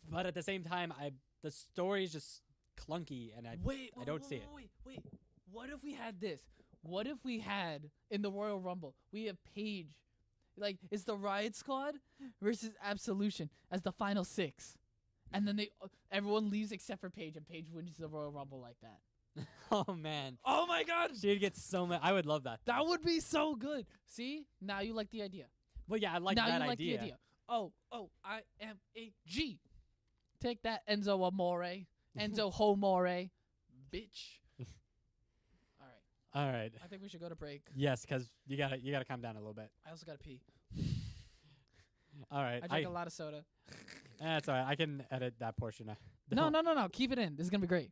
[SPEAKER 2] But at the same time, the story is just clunky, and I don't see it.
[SPEAKER 1] Wait. What if we had this? What if we had, in the Royal Rumble, we have Paige. Like, it's the Riot Squad versus Absolution as the final 6. And then everyone leaves except for Paige, and Paige wins the Royal Rumble like that.
[SPEAKER 2] Oh, man.
[SPEAKER 1] Oh, my God.
[SPEAKER 2] She'd get so mad. I would love that.
[SPEAKER 1] That would be so good. See? Now you like the idea.
[SPEAKER 2] Well, yeah, I like
[SPEAKER 1] now
[SPEAKER 2] that
[SPEAKER 1] you like
[SPEAKER 2] idea.
[SPEAKER 1] the idea. Oh, I am a G. Take that, Enzo Amore. Enzo Homore. Bitch. All
[SPEAKER 2] right.
[SPEAKER 1] I think we should go to break.
[SPEAKER 2] Yes, because you gotta calm down a little bit.
[SPEAKER 1] I also gotta pee.
[SPEAKER 2] All right.
[SPEAKER 1] I drink a lot of soda.
[SPEAKER 2] That's all right. I can edit that portion out.
[SPEAKER 1] No. Keep it in. This is gonna be great.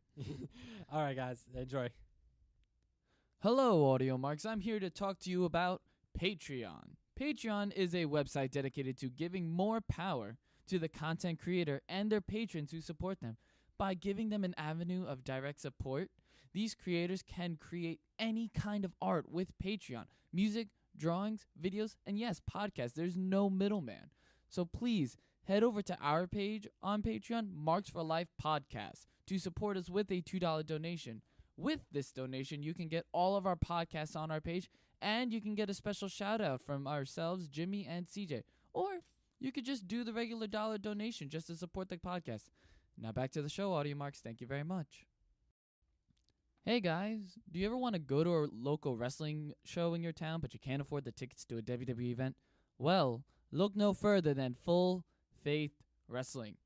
[SPEAKER 2] All right, guys. Enjoy.
[SPEAKER 1] Hello, Audio Marks. I'm here to talk to you about Patreon. Patreon is a website dedicated to giving more power to the content creator and their patrons who support them. By giving them an avenue of direct support, these creators can create any kind of art with Patreon. Music, drawings, videos, and yes, podcasts. There's no middleman. So please head over to our page on Patreon, Marks for Life Podcast, to support us with a $2 donation. With this donation, you can get all of our podcasts on our page, and you can get a special shout out from ourselves, Jimmy and CJ. Or you could just do the regular dollar donation just to support the podcast. Now back to the show, Audio Marks. Thank you very much. Hey guys, do you ever want to go to a local wrestling show in your town, but you can't afford the tickets to a WWE event? Well, look no further than Full Faith Wrestling.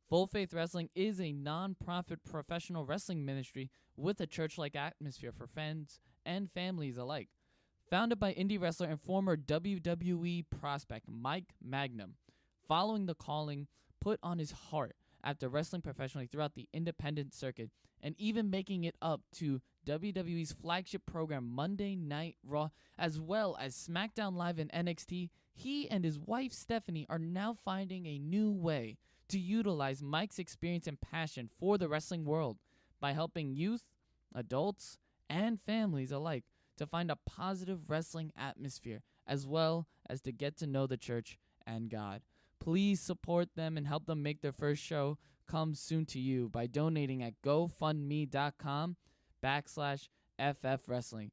[SPEAKER 1] Full Faith Wrestling is a non-profit professional wrestling ministry with a church-like atmosphere for fans and families alike. Founded by indie wrestler and former WWE prospect Mike Magnum, following the calling put on his heart after wrestling professionally throughout the independent circuit and even making it up to WWE's flagship program Monday Night Raw, as well as SmackDown Live and NXT, he and his wife Stephanie are now finding a new way to utilize Mike's experience and passion for the wrestling world by helping youth, adults, and families alike to find a positive wrestling atmosphere, as well as to get to know the church and God. Please support them and help them make their first show come soon to you by donating at gofundme.com/FFWrestling.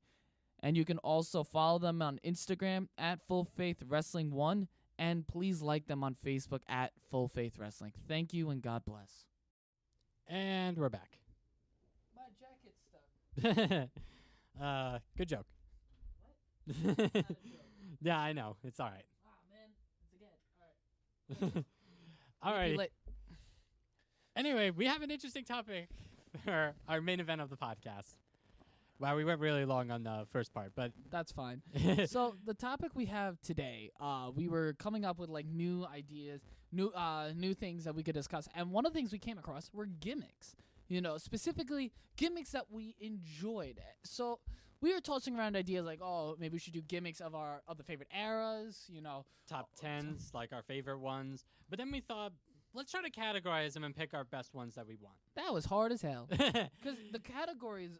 [SPEAKER 1] And you can also follow them on Instagram at FullFaithWrestling1, and please like them on Facebook at Full Faith Wrestling. Thank you and God bless.
[SPEAKER 2] And we're back.
[SPEAKER 1] My jacket's stuck.
[SPEAKER 2] Good joke.
[SPEAKER 1] What? Not a joke.
[SPEAKER 2] Yeah, I know. It's all right.
[SPEAKER 1] Wow, man. It's again.
[SPEAKER 2] All right.
[SPEAKER 1] Lit.
[SPEAKER 2] Anyway, we have an interesting topic for our main event of the podcast. Wow, we went really long on the first part, but
[SPEAKER 1] That's fine. So the topic we have today, we were coming up with like new ideas, new things that we could discuss, and one of the things we came across were gimmicks. You know, specifically gimmicks that we enjoyed. So we were tossing around ideas like, oh, maybe we should do gimmicks of the favorite eras. You know,
[SPEAKER 2] top 10s, like our favorite ones. But then we thought, let's try to categorize them and pick our best ones that we want.
[SPEAKER 1] That was hard as hell because the categories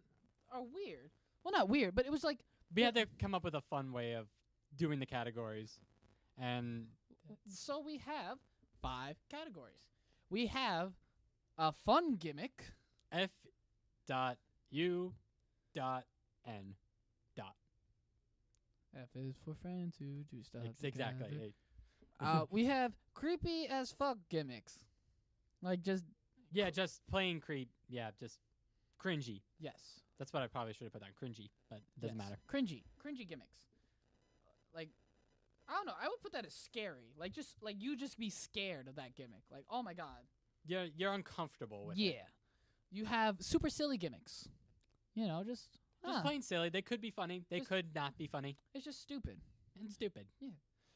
[SPEAKER 1] are weird. Well, not weird, but it was like
[SPEAKER 2] We had to come up with a fun way of doing the categories. And
[SPEAKER 1] so we have 5 categories. We have a fun gimmick.
[SPEAKER 2] F.U.N.
[SPEAKER 1] F is for friends who do stuff.
[SPEAKER 2] Exactly.
[SPEAKER 1] We have creepy as fuck gimmicks. Like just
[SPEAKER 2] plain creep. Yeah, just cringy.
[SPEAKER 1] yes.
[SPEAKER 2] That's what I probably should have put down. Cringy, but it doesn't matter.
[SPEAKER 1] Cringy gimmicks. Like, I don't know. I would put that as scary. Like, you just be scared of that gimmick. Like, oh my god.
[SPEAKER 2] You're uncomfortable with it.
[SPEAKER 1] Yeah. You have super silly gimmicks. You know, just
[SPEAKER 2] plain silly. They could be funny. They
[SPEAKER 1] Just-
[SPEAKER 2] could not be funny.
[SPEAKER 1] it's just stupid.
[SPEAKER 2] And stupid.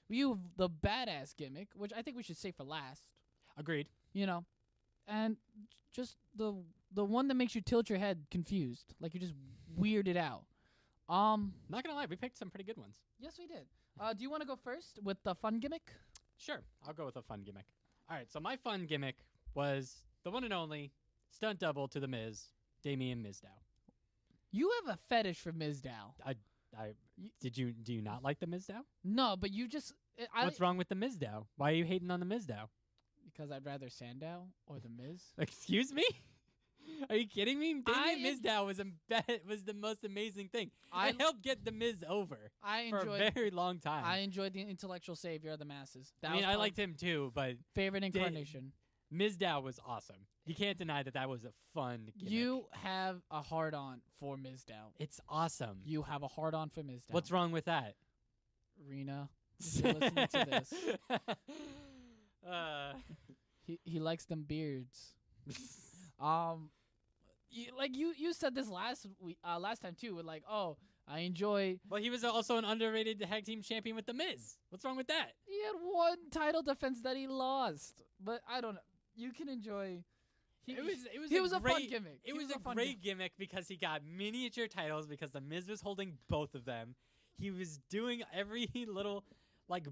[SPEAKER 1] You have the badass gimmick, which I think we should save for last.
[SPEAKER 2] Agreed.
[SPEAKER 1] You know, and just the one that makes you tilt your head confused, like you're just weirded out.
[SPEAKER 2] Not gonna lie, we picked some pretty good ones.
[SPEAKER 1] Yes, we did. Do you want to go first with the fun gimmick?
[SPEAKER 2] Sure, I'll go with a fun gimmick. All right, so my fun gimmick was the one and only stunt double to the Miz, Damian Mizdow.
[SPEAKER 1] You have a fetish for Mizdow.
[SPEAKER 2] Do you not like the Mizdow?
[SPEAKER 1] No, but you just
[SPEAKER 2] What's wrong with the Mizdow? Why are you hating on the Mizdow?
[SPEAKER 1] because I'd rather Sandow or the Miz.
[SPEAKER 2] Excuse me? Are you kidding me?
[SPEAKER 1] I
[SPEAKER 2] Damian Mizdow was the most amazing thing.
[SPEAKER 1] I
[SPEAKER 2] It helped get the Miz over
[SPEAKER 1] I
[SPEAKER 2] for a
[SPEAKER 1] enjoyed
[SPEAKER 2] very long time.
[SPEAKER 1] I enjoyed the intellectual savior of the masses. That
[SPEAKER 2] I mean,
[SPEAKER 1] was
[SPEAKER 2] I
[SPEAKER 1] probably
[SPEAKER 2] liked him too, but
[SPEAKER 1] favorite incarnation.
[SPEAKER 2] Mizdow was awesome. You can't deny that was a fun gimmick.
[SPEAKER 1] You have a hard on for Mizdow.
[SPEAKER 2] It's awesome.
[SPEAKER 1] You have a hard on for Mizdow.
[SPEAKER 2] What's wrong with that?
[SPEAKER 1] Rena? If you're listening to this, he likes them beards. You said this last time too. With like, oh, I enjoy.
[SPEAKER 2] Well, he was also an underrated tag team champion with the Miz. What's wrong with that?
[SPEAKER 1] He had one title defense that he lost, but I don't know. You can enjoy. It was a fun gimmick.
[SPEAKER 2] It was a great gimmick because he got miniature titles because the Miz was holding both of them. He was doing every little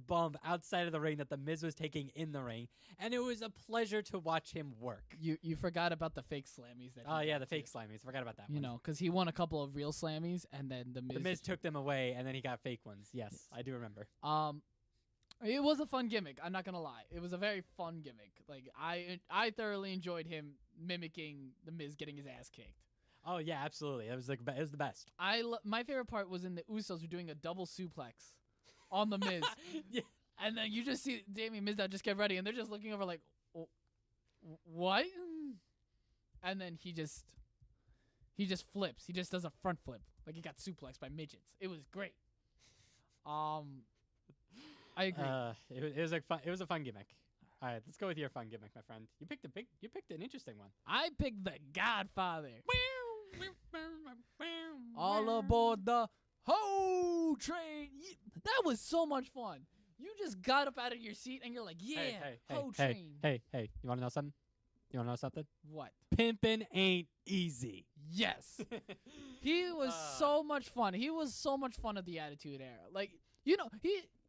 [SPEAKER 2] bump outside of the ring that the Miz was taking in the ring, and it was a pleasure to watch him work.
[SPEAKER 1] You forgot about the fake slammies that.
[SPEAKER 2] Oh yeah, the fake slammies. Forgot about that.
[SPEAKER 1] You know, because he won a couple of real slammies, and then the
[SPEAKER 2] Miz took them away, and then he got fake ones. Yes, I do remember.
[SPEAKER 1] It was a fun gimmick. I'm not gonna lie. It was a very fun gimmick. Like I thoroughly enjoyed him mimicking the Miz getting his ass kicked.
[SPEAKER 2] Oh yeah, absolutely. It was it was the best.
[SPEAKER 1] My favorite part was in the Usos were doing a double suplex on the Miz.
[SPEAKER 2] Yeah.
[SPEAKER 1] And then you just see Damien Mizdow just get ready, and they're just looking over like, what? And then he just flips. He just does a front flip, like he got suplexed by midgets. It was great. I agree.
[SPEAKER 2] It was a fun gimmick. All right, let's go with your fun gimmick, my friend. You picked an interesting one.
[SPEAKER 1] I picked the Godfather. All aboard the Ho Train. That was so much fun. You just got up out of your seat and you're like, yeah, Ho Train.
[SPEAKER 2] Hey, you want to know something?
[SPEAKER 1] What?
[SPEAKER 2] Pimpin' ain't easy.
[SPEAKER 1] Yes. He was so much fun. He was so much fun at the Attitude Era. Like, you know,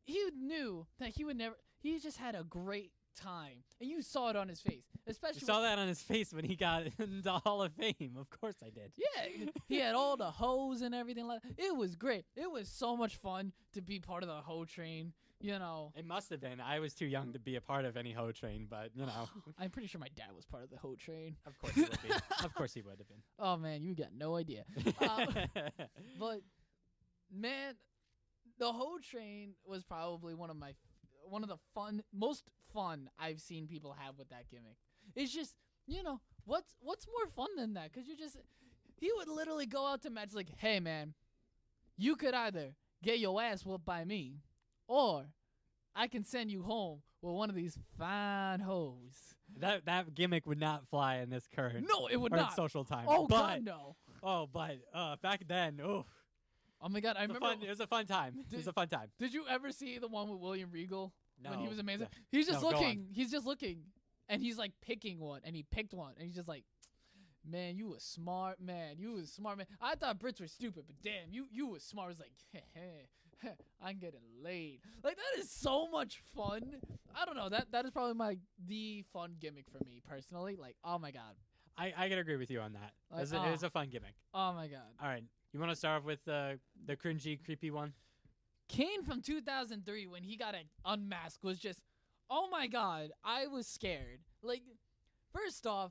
[SPEAKER 1] he knew that he would never. He just had a great time, and you saw it on his face. Especially
[SPEAKER 2] you saw that on his face when he got in the Hall of Fame. Of course I did.
[SPEAKER 1] Yeah, he had all the hoes and everything like that. It was great. It was so much fun to be part of the Ho Train. You know,
[SPEAKER 2] it must have been. I was too young to be a part of any Ho Train, but you know,
[SPEAKER 1] I'm pretty sure my dad was part of the Ho Train.
[SPEAKER 2] Of course he would be. Of course he would have been.
[SPEAKER 1] Oh man, you got no idea. But man, the Ho Train was probably one of the most fun I've seen people have with that gimmick. It's just, you know, what's more fun than that? Because he would literally go out to matches like, hey man, you could either get your ass whooped by me, or I can send you home with one of these fine hoes.
[SPEAKER 2] That gimmick would not fly in this current.
[SPEAKER 1] No, it would
[SPEAKER 2] not.
[SPEAKER 1] not.
[SPEAKER 2] Social time.
[SPEAKER 1] Oh God, no.
[SPEAKER 2] Oh, but back then, oh
[SPEAKER 1] my God, I remember.
[SPEAKER 2] It was a fun time. It was a fun time.
[SPEAKER 1] Did you ever see the one with William Regal when he was amazing?
[SPEAKER 2] No.
[SPEAKER 1] He's just looking. He's just looking, and he's like picking one, and he picked one, and he's just like, man, you was smart, man. You was smart, man. I thought Brits were stupid, but damn, you was smart. It's like, I'm getting laid. Like, that is so much fun. I don't know. That is probably the fun gimmick for me personally. Like, oh my God.
[SPEAKER 2] I can agree with you on that.
[SPEAKER 1] Like,
[SPEAKER 2] it was a fun gimmick.
[SPEAKER 1] Oh my God.
[SPEAKER 2] All right. You want to start off with the cringy, creepy one?
[SPEAKER 1] Kane from 2003 when he got unmasked was just, oh my God. I was scared. Like, first off,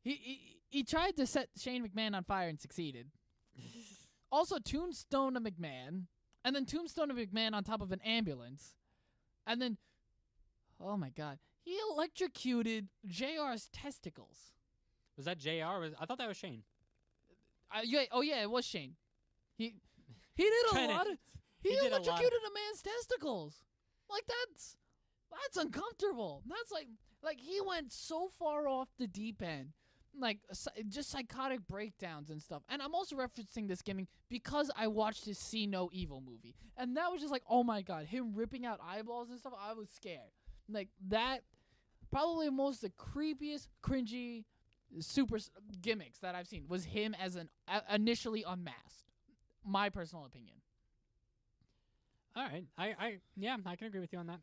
[SPEAKER 1] he tried to set Shane McMahon on fire and succeeded. Also, Tombstone to McMahon. And then Tombstone to McMahon on top of an ambulance. And then, oh my God, he electrocuted JR's testicles.
[SPEAKER 2] Was that JR? I thought that was Shane.
[SPEAKER 1] Yeah, it was Shane. He did a lot of. He electrocuted a man's testicles. Like, that's uncomfortable. That's like he went so far off the deep end. Like, just psychotic breakdowns and stuff. And I'm also referencing this gimmick because I watched his See No Evil movie. And that was just like, oh my God, him ripping out eyeballs and stuff. I was scared. Like, that, probably most the creepiest, cringy, super gimmicks that I've seen was him as an initially unmasked. My personal opinion.
[SPEAKER 2] All right. I can agree with you on that.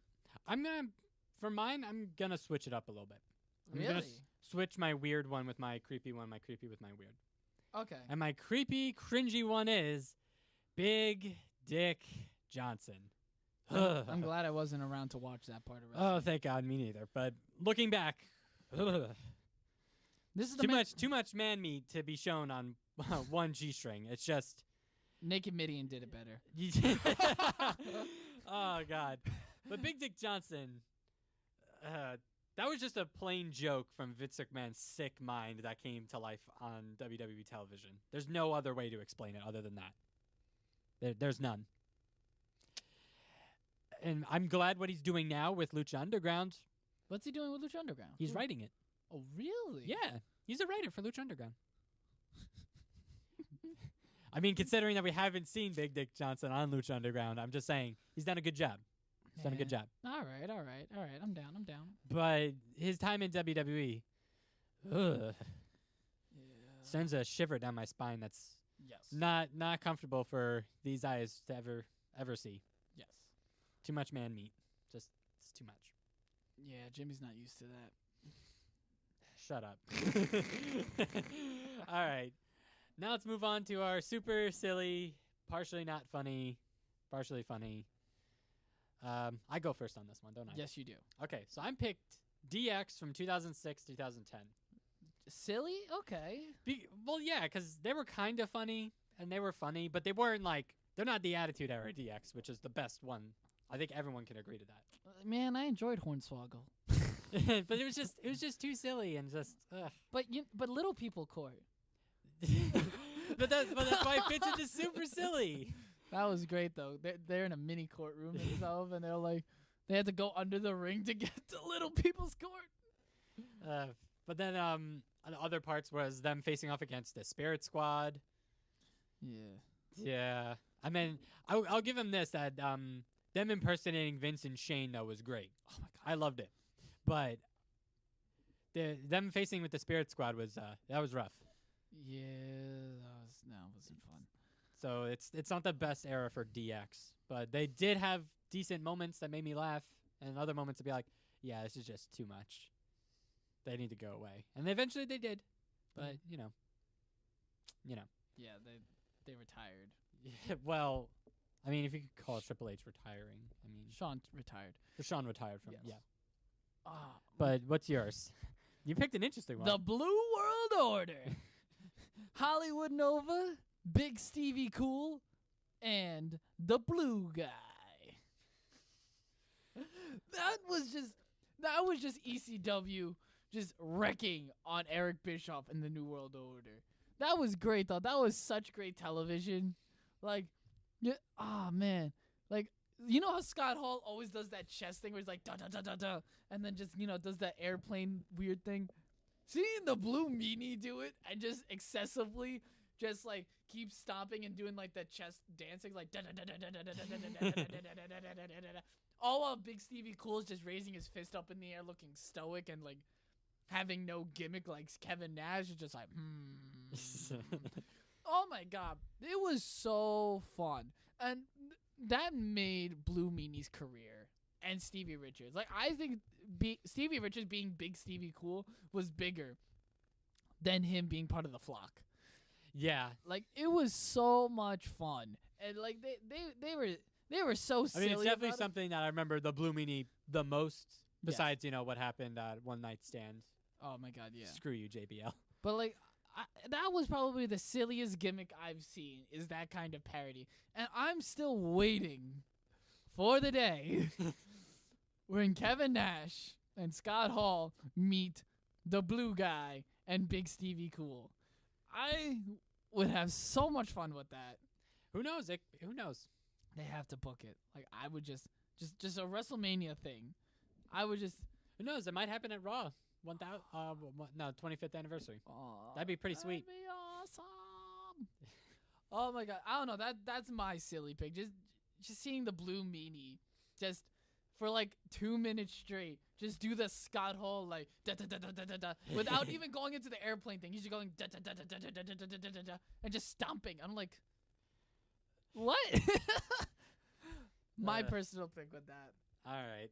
[SPEAKER 2] For mine, I'm going to switch it up a little bit. I'm
[SPEAKER 1] really?
[SPEAKER 2] Gonna switch my weird one with my creepy one, my creepy with my weird.
[SPEAKER 1] Okay.
[SPEAKER 2] And my creepy, cringy one is Big Dick Johnson.
[SPEAKER 1] I'm glad I wasn't around to watch that part of wrestling.
[SPEAKER 2] Oh, thank God, me neither. But looking back,
[SPEAKER 1] this is
[SPEAKER 2] too much man meat to be shown on one G-string. It's just
[SPEAKER 1] Naked Midian did it better.
[SPEAKER 2] Oh God, but Big Dick Johnson. That was just a plain joke from Vince McMahon's sick mind that came to life on WWE television. There's no other way to explain it other than that. There's none. And I'm glad what he's doing now with Lucha Underground.
[SPEAKER 1] What's he doing with Lucha Underground?
[SPEAKER 2] He's writing it.
[SPEAKER 1] Oh, really?
[SPEAKER 2] Yeah. He's a writer for Lucha Underground. I mean, considering that we haven't seen Big Dick Johnson on Lucha Underground, I'm just saying he's done a good job. He's done a good job. All
[SPEAKER 1] right. I'm down.
[SPEAKER 2] But his time in WWE, sends a shiver down my spine. That's not comfortable for these eyes to ever see.
[SPEAKER 1] Yes.
[SPEAKER 2] Too much man meat. It's too much.
[SPEAKER 1] Yeah, Jimmy's not used to that.
[SPEAKER 2] Shut up. All right. Now let's move on to our super silly, partially not funny, partially funny. I go first on this one, don't I?
[SPEAKER 1] Yes, you do.
[SPEAKER 2] Okay, so I'm picked DX from 2006 2010.
[SPEAKER 1] Silly? Okay.
[SPEAKER 2] Well, yeah, because they were kind of funny, and they were funny, but they weren't they're not the Attitude Era DX, which is the best one. I think everyone can agree to that.
[SPEAKER 1] man, I enjoyed Hornswoggle.
[SPEAKER 2] But it was just too silly and just. Ugh.
[SPEAKER 1] But Little People Court.
[SPEAKER 2] but that's why it fits into super silly.
[SPEAKER 1] That was great though. They're in a mini courtroom and stuff, and they're like, they had to go under the ring to get to Little People's Court.
[SPEAKER 2] But then other parts was them facing off against the Spirit Squad.
[SPEAKER 1] Yeah.
[SPEAKER 2] Yeah. I mean, I'll give them this, that them impersonating Vince and Shane though was great.
[SPEAKER 1] Oh my god,
[SPEAKER 2] I loved it. But them facing with the Spirit Squad was that was rough.
[SPEAKER 1] Yeah, that wasn't fun.
[SPEAKER 2] So it's not the best era for DX, but they did have decent moments that made me laugh, and other moments to be like, yeah, this is just too much. They need to go away, and eventually they did. But you know.
[SPEAKER 1] Yeah, they retired.
[SPEAKER 2] Well, I mean, if you could call Triple H retiring, I mean,
[SPEAKER 1] Shawn retired.
[SPEAKER 2] Shawn retired from
[SPEAKER 1] Yes.
[SPEAKER 2] yeah. But what's yours? You picked an interesting one.
[SPEAKER 1] The Blue World Order. Hollywood Nova, Big Stevie Cool, and the Blue Guy. That was just ECW just wrecking on Eric Bischoff and the New World Order. That was great though. That was such great television. Like, yeah, man. Like, you know how Scott Hall always does that chest thing where he's like da da da da da, and then just does that airplane weird thing. Seeing the Blue Meanie do it and just excessively just like keep stomping and doing like that chest dancing like da da da da da da da da da da da da. All while Big Stevie Cool is just raising his fist up in the air, looking stoic and like having no gimmick like Kevin Nash is just like Oh my god, it was so fun, and that made Blue Meanie's career and Stevie Richards. Like I think Stevie Richards being Big Stevie Cool was bigger than him being part of the Flock.
[SPEAKER 2] Yeah,
[SPEAKER 1] like it was so much fun, and like they were so silly.
[SPEAKER 2] I mean, it's definitely something that I remember the Blue Meanie the most. Besides, what happened at One Night Stand.
[SPEAKER 1] Oh my god, yeah.
[SPEAKER 2] Screw you, JBL.
[SPEAKER 1] But like, that was probably the silliest gimmick I've seen. Is that kind of parody, and I'm still waiting for the day when Kevin Nash and Scott Hall meet the Blue Guy and Big Stevie Cool. I would have so much fun with that.
[SPEAKER 2] Who knows? Who knows?
[SPEAKER 1] They have to book it. Like I would just a WrestleMania thing. I would just.
[SPEAKER 2] Who knows? It might happen at Raw. 25th anniversary. That'd be pretty sweet.
[SPEAKER 1] That'd be awesome. Oh my god, I don't know. That's my silly pick. Just seeing the Blue Meanie, just for like 2 minutes straight, just do the Scott Hall like da da da da da da da without even going into the airplane thing. He's just going da da da da da da da da da da da and just stomping. I'm like, what? My personal pick with that.
[SPEAKER 2] All right.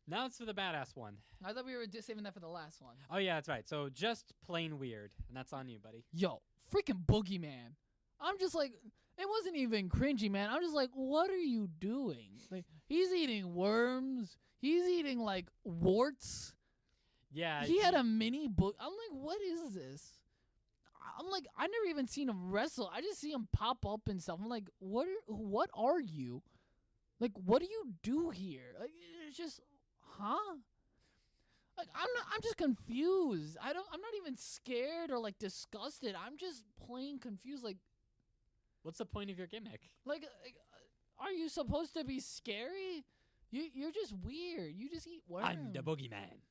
[SPEAKER 1] Now
[SPEAKER 2] it's for the badass one.
[SPEAKER 1] I thought we were saving that for the last one.
[SPEAKER 2] Oh yeah, that's right. So just plain weird, and that's on you, buddy.
[SPEAKER 1] Yo, freaking Boogeyman. I'm just like, it wasn't even cringy, man. I'm just like, what are you doing? Like, he's eating worms. He's eating like warts.
[SPEAKER 2] Yeah.
[SPEAKER 1] He had a mini book. I'm like, what is this? I'm like, I never even seen him wrestle. I just see him pop up and stuff. I'm like, what are you? Like, what do you do here? Like, it's just, huh? Like, I'm just confused. I'm not even scared or like disgusted. I'm just plain confused. Like,
[SPEAKER 2] what's the point of your gimmick?
[SPEAKER 1] Like are you supposed to be scary? You're just weird. You just eat worms.
[SPEAKER 2] I'm the Boogeyman.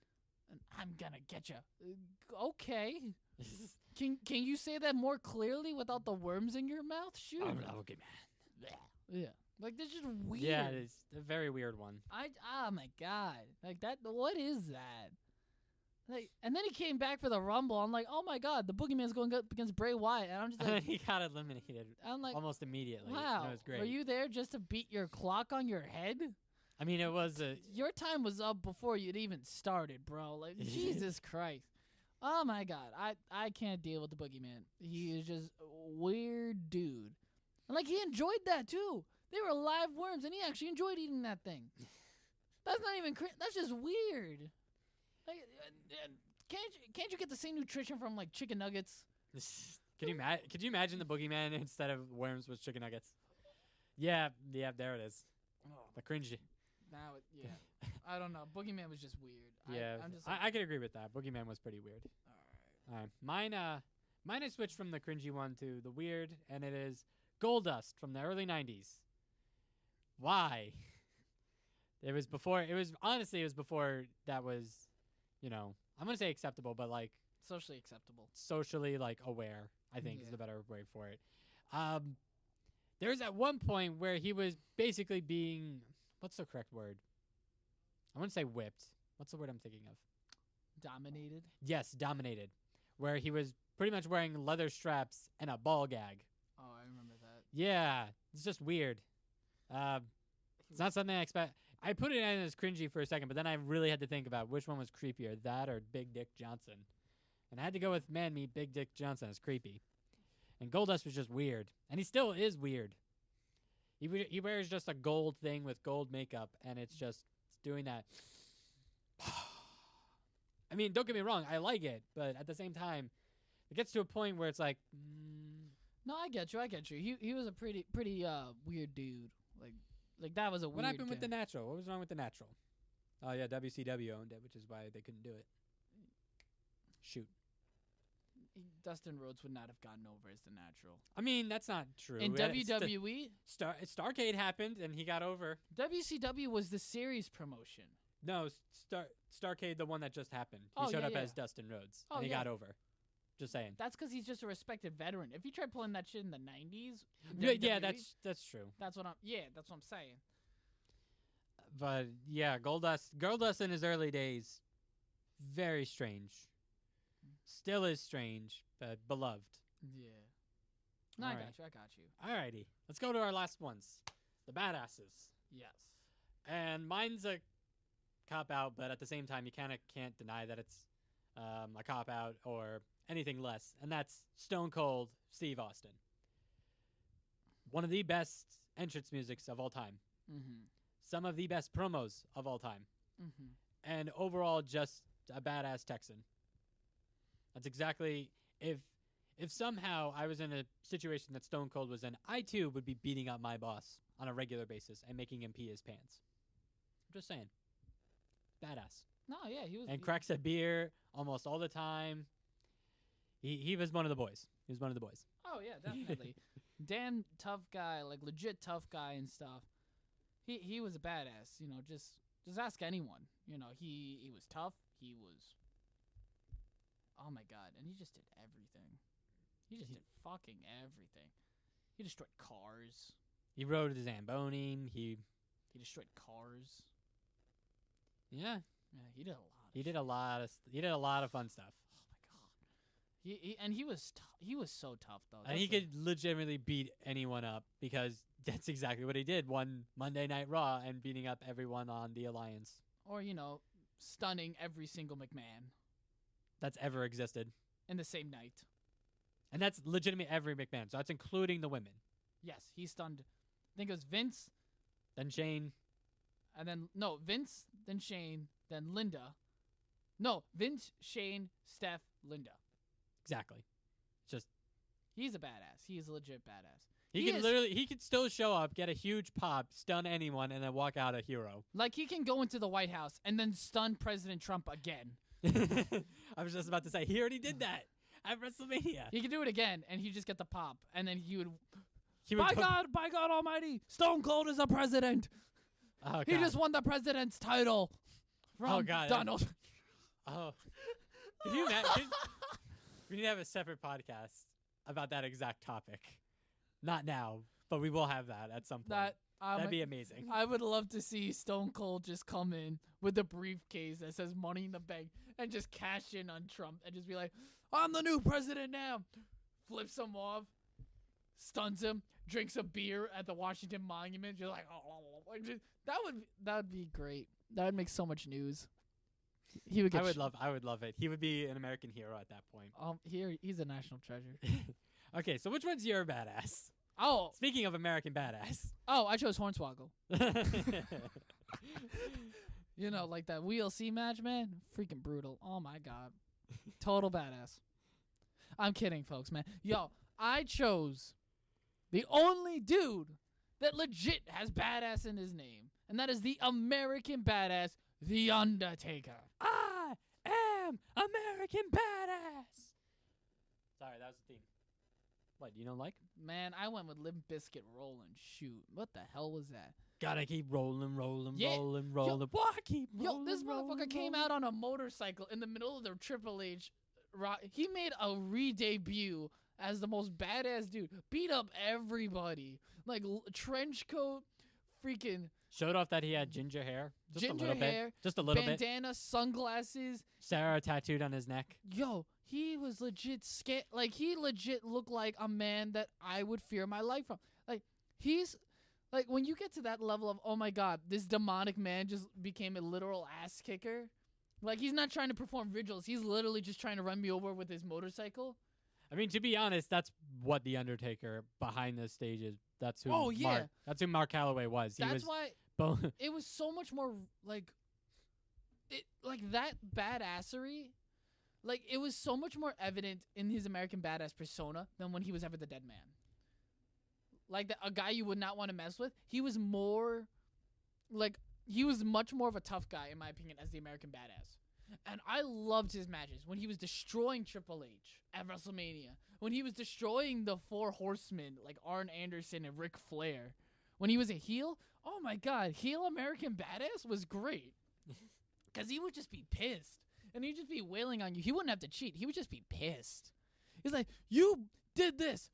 [SPEAKER 1] And I'm gonna get you. Okay. Can you say that more clearly without the worms in your mouth? Shoot.
[SPEAKER 2] I'm the Boogeyman.
[SPEAKER 1] Yeah. Like, this is just weird.
[SPEAKER 2] Yeah, it's a very weird one.
[SPEAKER 1] Oh my god. Like, that, what is that? Like, and then he came back for the Rumble. I'm like, oh my god, the Boogeyman's going up against Bray Wyatt. And I'm just like,
[SPEAKER 2] he got eliminated.
[SPEAKER 1] I'm like,
[SPEAKER 2] almost immediately.
[SPEAKER 1] Wow.
[SPEAKER 2] It was great.
[SPEAKER 1] Were you there just to beat your clock on your head?
[SPEAKER 2] I mean, it was
[SPEAKER 1] your time was up before you'd even started, bro. Like, Jesus Christ. Oh my god. I can't deal with the Boogeyman. He is just a weird dude. And like, he enjoyed that too. They were live worms, and he actually enjoyed eating that thing. That's not even that's just weird. Like, can't you get the same nutrition from like chicken nuggets?
[SPEAKER 2] Could you imagine the Boogeyman instead of worms with chicken nuggets? Yeah, there it is.
[SPEAKER 1] Oh.
[SPEAKER 2] The cringy.
[SPEAKER 1] Now, I don't know. Boogeyman was just weird.
[SPEAKER 2] Yeah,
[SPEAKER 1] I'm just like,
[SPEAKER 2] I can agree with that. Boogeyman was pretty weird. All right. Mine I switched from the cringy one to the weird, and it is Goldust from the early 90s. Why? It was before that was, I'm going to say acceptable, but like
[SPEAKER 1] socially acceptable.
[SPEAKER 2] Socially like aware, I think is the better way for it. There was at one point where he was basically being, what's the correct word? I want to say whipped. What's the word I'm thinking of?
[SPEAKER 1] Dominated?
[SPEAKER 2] Yes, dominated. Where he was pretty much wearing leather straps and a ball gag.
[SPEAKER 1] Oh, I remember that.
[SPEAKER 2] Yeah, it's just weird. It's not something I expect. I put it in as cringy for a second, but then I really had to think about which one was creepier, that or Big Dick Johnson. And I had to go with Man Meat Big Dick Johnson as creepy. And Goldust was just weird. And he still is weird. He wears just a gold thing with gold makeup, and it's doing that. I mean, don't get me wrong, I like it, but at the same time, it gets to a point where it's like,
[SPEAKER 1] No, I get you. He was a pretty weird dude. Like that was a weird.
[SPEAKER 2] What happened with the Natural? What was wrong with the Natural? Oh yeah, WCW owned it, which is why they couldn't do it. Shoot.
[SPEAKER 1] Dustin Rhodes would not have gotten over as the Natural.
[SPEAKER 2] I mean, that's not true.
[SPEAKER 1] In WWE,
[SPEAKER 2] Starrcade happened, and he got over.
[SPEAKER 1] WCW was the series promotion.
[SPEAKER 2] No, Starrcade, the one that just happened. He showed up as Dustin Rhodes, and he got over. Just saying.
[SPEAKER 1] That's because he's just a respected veteran. If he tried pulling that shit in the 90s,
[SPEAKER 2] yeah, that's true.
[SPEAKER 1] That's what I'm saying.
[SPEAKER 2] But yeah, Goldust in his early days, very strange. Still is strange, but beloved.
[SPEAKER 1] Yeah. No, I got you.
[SPEAKER 2] Alrighty, let's go to our last ones, the badasses.
[SPEAKER 1] Yes.
[SPEAKER 2] And mine's a cop out, but at the same time, you kind of can't deny that it's a cop out or anything less, and that's Stone Cold Steve Austin. One of the best entrance musics of all time.
[SPEAKER 1] Mm-hmm.
[SPEAKER 2] Some of the best promos of all time.
[SPEAKER 1] Mm-hmm.
[SPEAKER 2] And overall, just a badass Texan. That's exactly, if somehow I was in a situation that Stone Cold was in, I too would be beating up my boss on a regular basis and making him pee his pants. I'm just saying. Badass.
[SPEAKER 1] No, yeah, he was.
[SPEAKER 2] And cracks a beer almost all the time. He was one of the boys. He was one of the boys.
[SPEAKER 1] Oh yeah, definitely. Dan, tough guy, like legit tough guy and stuff. He was a badass. Just ask anyone. He was tough. He was. Oh my god, and he just did everything. He just did fucking everything. He destroyed cars.
[SPEAKER 2] He rode a Zamboni. He
[SPEAKER 1] destroyed cars.
[SPEAKER 2] Yeah.
[SPEAKER 1] Yeah, he did a lot.
[SPEAKER 2] He did a lot of fun stuff.
[SPEAKER 1] Oh my god. He was so tough though.
[SPEAKER 2] And he could legitimately beat anyone up because that's exactly what he did. One Monday Night Raw and beating up everyone on the Alliance.
[SPEAKER 1] Or stunning every single McMahon
[SPEAKER 2] that's ever existed
[SPEAKER 1] in the same night.
[SPEAKER 2] And that's legitimately every McMahon. So that's including the women.
[SPEAKER 1] Yes, he stunned. I think it was Vince,
[SPEAKER 2] then Shane,
[SPEAKER 1] and then Vince, then Shane, then Linda. No, Vince, Shane, Steph, Linda.
[SPEAKER 2] Exactly. Just
[SPEAKER 1] he's a badass. He's a legit badass.
[SPEAKER 2] He could still show up, get a huge pop, stun anyone, and then walk out a hero.
[SPEAKER 1] Like he can go into the White House and then stun President Trump again.
[SPEAKER 2] I was just about to say, he already did that at WrestleMania.
[SPEAKER 1] He could do it again, and he'd just get the pop, and then he would by God Almighty, Stone Cold is the president.
[SPEAKER 2] Oh,
[SPEAKER 1] he just won the president's title from Donald.
[SPEAKER 2] Oh, can you imagine? We need to have a separate podcast about that exact topic. Not now, but we will have that at some point. That'd be amazing.
[SPEAKER 1] I would love to see Stone Cold just come in with a briefcase that says Money in the Bank and just cash in on Trump and just be like, I'm the new president now. Flips him off, stuns him, drinks a beer at the Washington Monument. You're like, that would be great. That would make so much news. He would get
[SPEAKER 2] I would love it. He would be an American hero at that point.
[SPEAKER 1] He's a national treasure.
[SPEAKER 2] Okay, so which one's your badass?
[SPEAKER 1] Oh.
[SPEAKER 2] Speaking of American badass.
[SPEAKER 1] Oh, I chose Hornswoggle. Like that WLC match, man. Freaking brutal. Oh, my God. Total badass. I'm kidding, folks, man. Yo, I chose the only dude that legit has badass in his name. and that is the American Badass, The Undertaker.
[SPEAKER 2] I am American Badass. Sorry, that was the theme. What, you don't like?
[SPEAKER 1] Man, I went with Limp Bizkit Rollin'. Shoot, what the hell was that?
[SPEAKER 2] Gotta keep rolling.
[SPEAKER 1] Yeah.
[SPEAKER 2] Why keep rolling?
[SPEAKER 1] Yo, this motherfucker came out on a motorcycle in the middle of the Triple H. He made a re-debut as the most badass dude. Beat up everybody. Like, trench coat, freaking...
[SPEAKER 2] Showed off that he had ginger hair. Just a little
[SPEAKER 1] hair,
[SPEAKER 2] bit. Just a little bit.
[SPEAKER 1] bandana, sunglasses.
[SPEAKER 2] Sarah tattooed on his neck.
[SPEAKER 1] Yo, he was legit scared. Like, he legit looked like a man that I would fear my life from. Like, he's... Like, when you get to that level of, oh my god, this demonic man just became a literal ass kicker. Like, he's not trying to perform vigils. He's literally just trying to run me over with his motorcycle.
[SPEAKER 2] I mean, to be honest, that's what the Undertaker behind the stage is. That's who.
[SPEAKER 1] Oh, yeah.
[SPEAKER 2] That's who Mark Calloway was.
[SPEAKER 1] That's why it was so much more like that badassery. Like, it was so much more evident in his American Badass persona than when he was ever the Dead Man. Like, a guy you would not want to mess with. He was more, like, he was much more of a tough guy, in my opinion, as the American Badass. And I loved his matches when he was destroying Triple H at WrestleMania. When he was destroying the Four Horsemen, like Arn Anderson and Ric Flair. When he was a heel, oh my god, heel American Badass was great. Because he would just be pissed. And he'd just be wailing on you. He wouldn't have to cheat. He would just be pissed. He's like, you did this.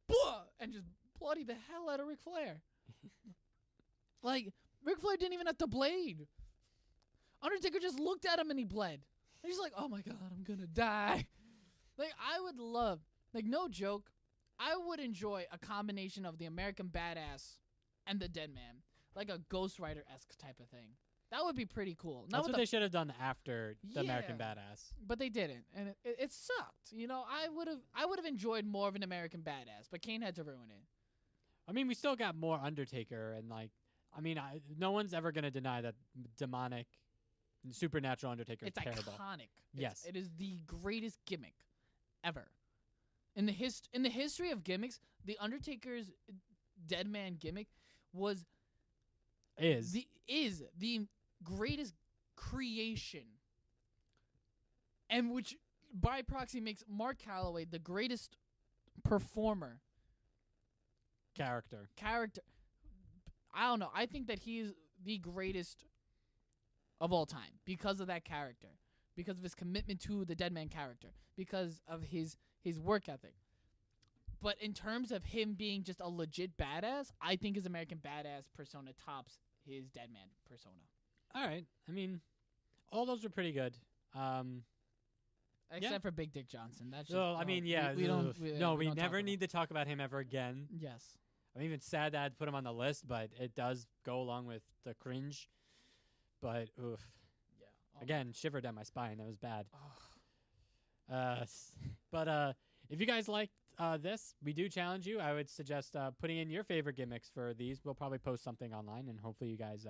[SPEAKER 1] Blah! And just bloody the hell out of Ric Flair. Like, Ric Flair didn't even have to blade. Undertaker just looked at him and he bled. And he's like, oh my god, I'm gonna die. Like, I would love, like, no joke, I would enjoy a combination of the American Badass and the Dead Man. Like a Ghost Rider-esque type of thing. That would be pretty cool.
[SPEAKER 2] That's what they should have done after the American Badass.
[SPEAKER 1] But they didn't, and it sucked. You know, I would have enjoyed more of an American Badass, but Kane had to ruin it.
[SPEAKER 2] I mean, we still got more Undertaker, and like, I mean, no one's ever gonna deny that demonic, supernatural Undertaker is terrible.
[SPEAKER 1] It's iconic.
[SPEAKER 2] Yes,
[SPEAKER 1] it is the greatest gimmick ever. In the history of gimmicks, the Undertaker's Dead Man gimmick is the greatest creation, and which by proxy makes Mark Calloway the greatest performer.
[SPEAKER 2] Character.
[SPEAKER 1] I don't know. I think that he is the greatest of all time because of that character, because of his commitment to the Dead Man character, because of his work ethic. But in terms of him being just a legit badass, I think his American Badass persona tops his Dead Man persona.
[SPEAKER 2] All right. I mean, all those are pretty good.
[SPEAKER 1] Except for Big Dick Johnson. That's just,
[SPEAKER 2] I mean, yeah.
[SPEAKER 1] We don't
[SPEAKER 2] never need to talk about him ever again.
[SPEAKER 1] Yes.
[SPEAKER 2] I'm even sad that I'd put him on the list, but it does go along with the cringe. But, oof.
[SPEAKER 1] Yeah.
[SPEAKER 2] Again, shivered down my spine. That was bad. But if you guys like this, we do challenge you. I would suggest putting in your favorite gimmicks for these. We'll probably post something online, and hopefully you guys,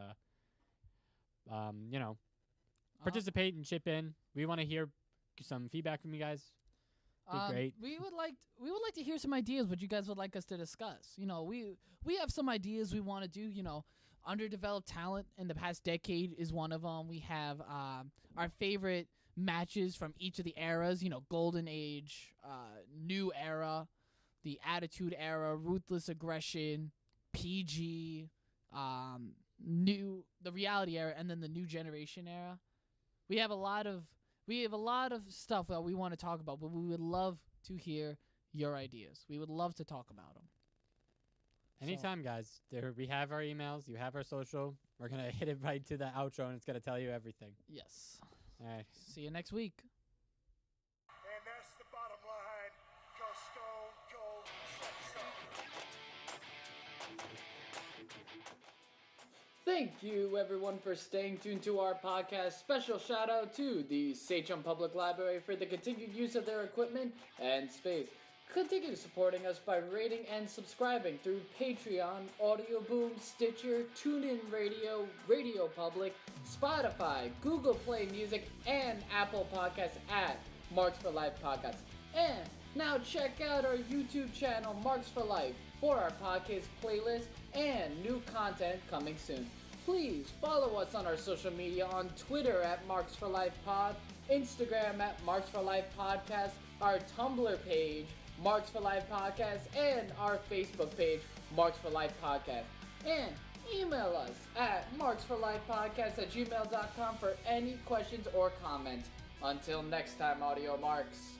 [SPEAKER 2] participate and chip in. We want to hear some feedback from you guys. Great.
[SPEAKER 1] We would like to hear some ideas what you guys would like us to discuss. You know, we have some ideas we want to do. You know, underdeveloped talent in the past decade is one of them. We have our favorite matches from each of the eras. You know, Golden Age, New Era, the Attitude Era, Ruthless Aggression, PG, the Reality Era, and then the New Generation Era. We have a lot of stuff that we want to talk about, but we would love to hear your ideas. We would love to talk about them.
[SPEAKER 2] Anytime, guys. We have our emails. You have our social. We're going to hit it right to the outro, and it's going to tell you everything.
[SPEAKER 1] Yes.
[SPEAKER 2] All right.
[SPEAKER 1] See you next week.
[SPEAKER 3] And that's the bottom line. Go Stone Cold
[SPEAKER 1] Thank you, everyone, for staying tuned to our podcast. Special shout out to the Sachem Public Library for the continued use of their equipment and space. Continue supporting us by rating and subscribing through Patreon, Audio Boom, Stitcher, TuneIn Radio, Radio Public, Spotify, Google Play Music, and Apple Podcasts at Marks for Life Podcast. And now check out our YouTube channel, Marks for Life, for our podcast playlist and new content coming soon. Please follow us on our social media on Twitter at Marks for Life Pod, Instagram at Marks for Life Podcast, our Tumblr page, Marks for Life Podcast, and our Facebook page, Marks for Life Podcast. And email us at marksforlifepodcast@gmail.com for any questions or comments. Until next time, Audio Marks.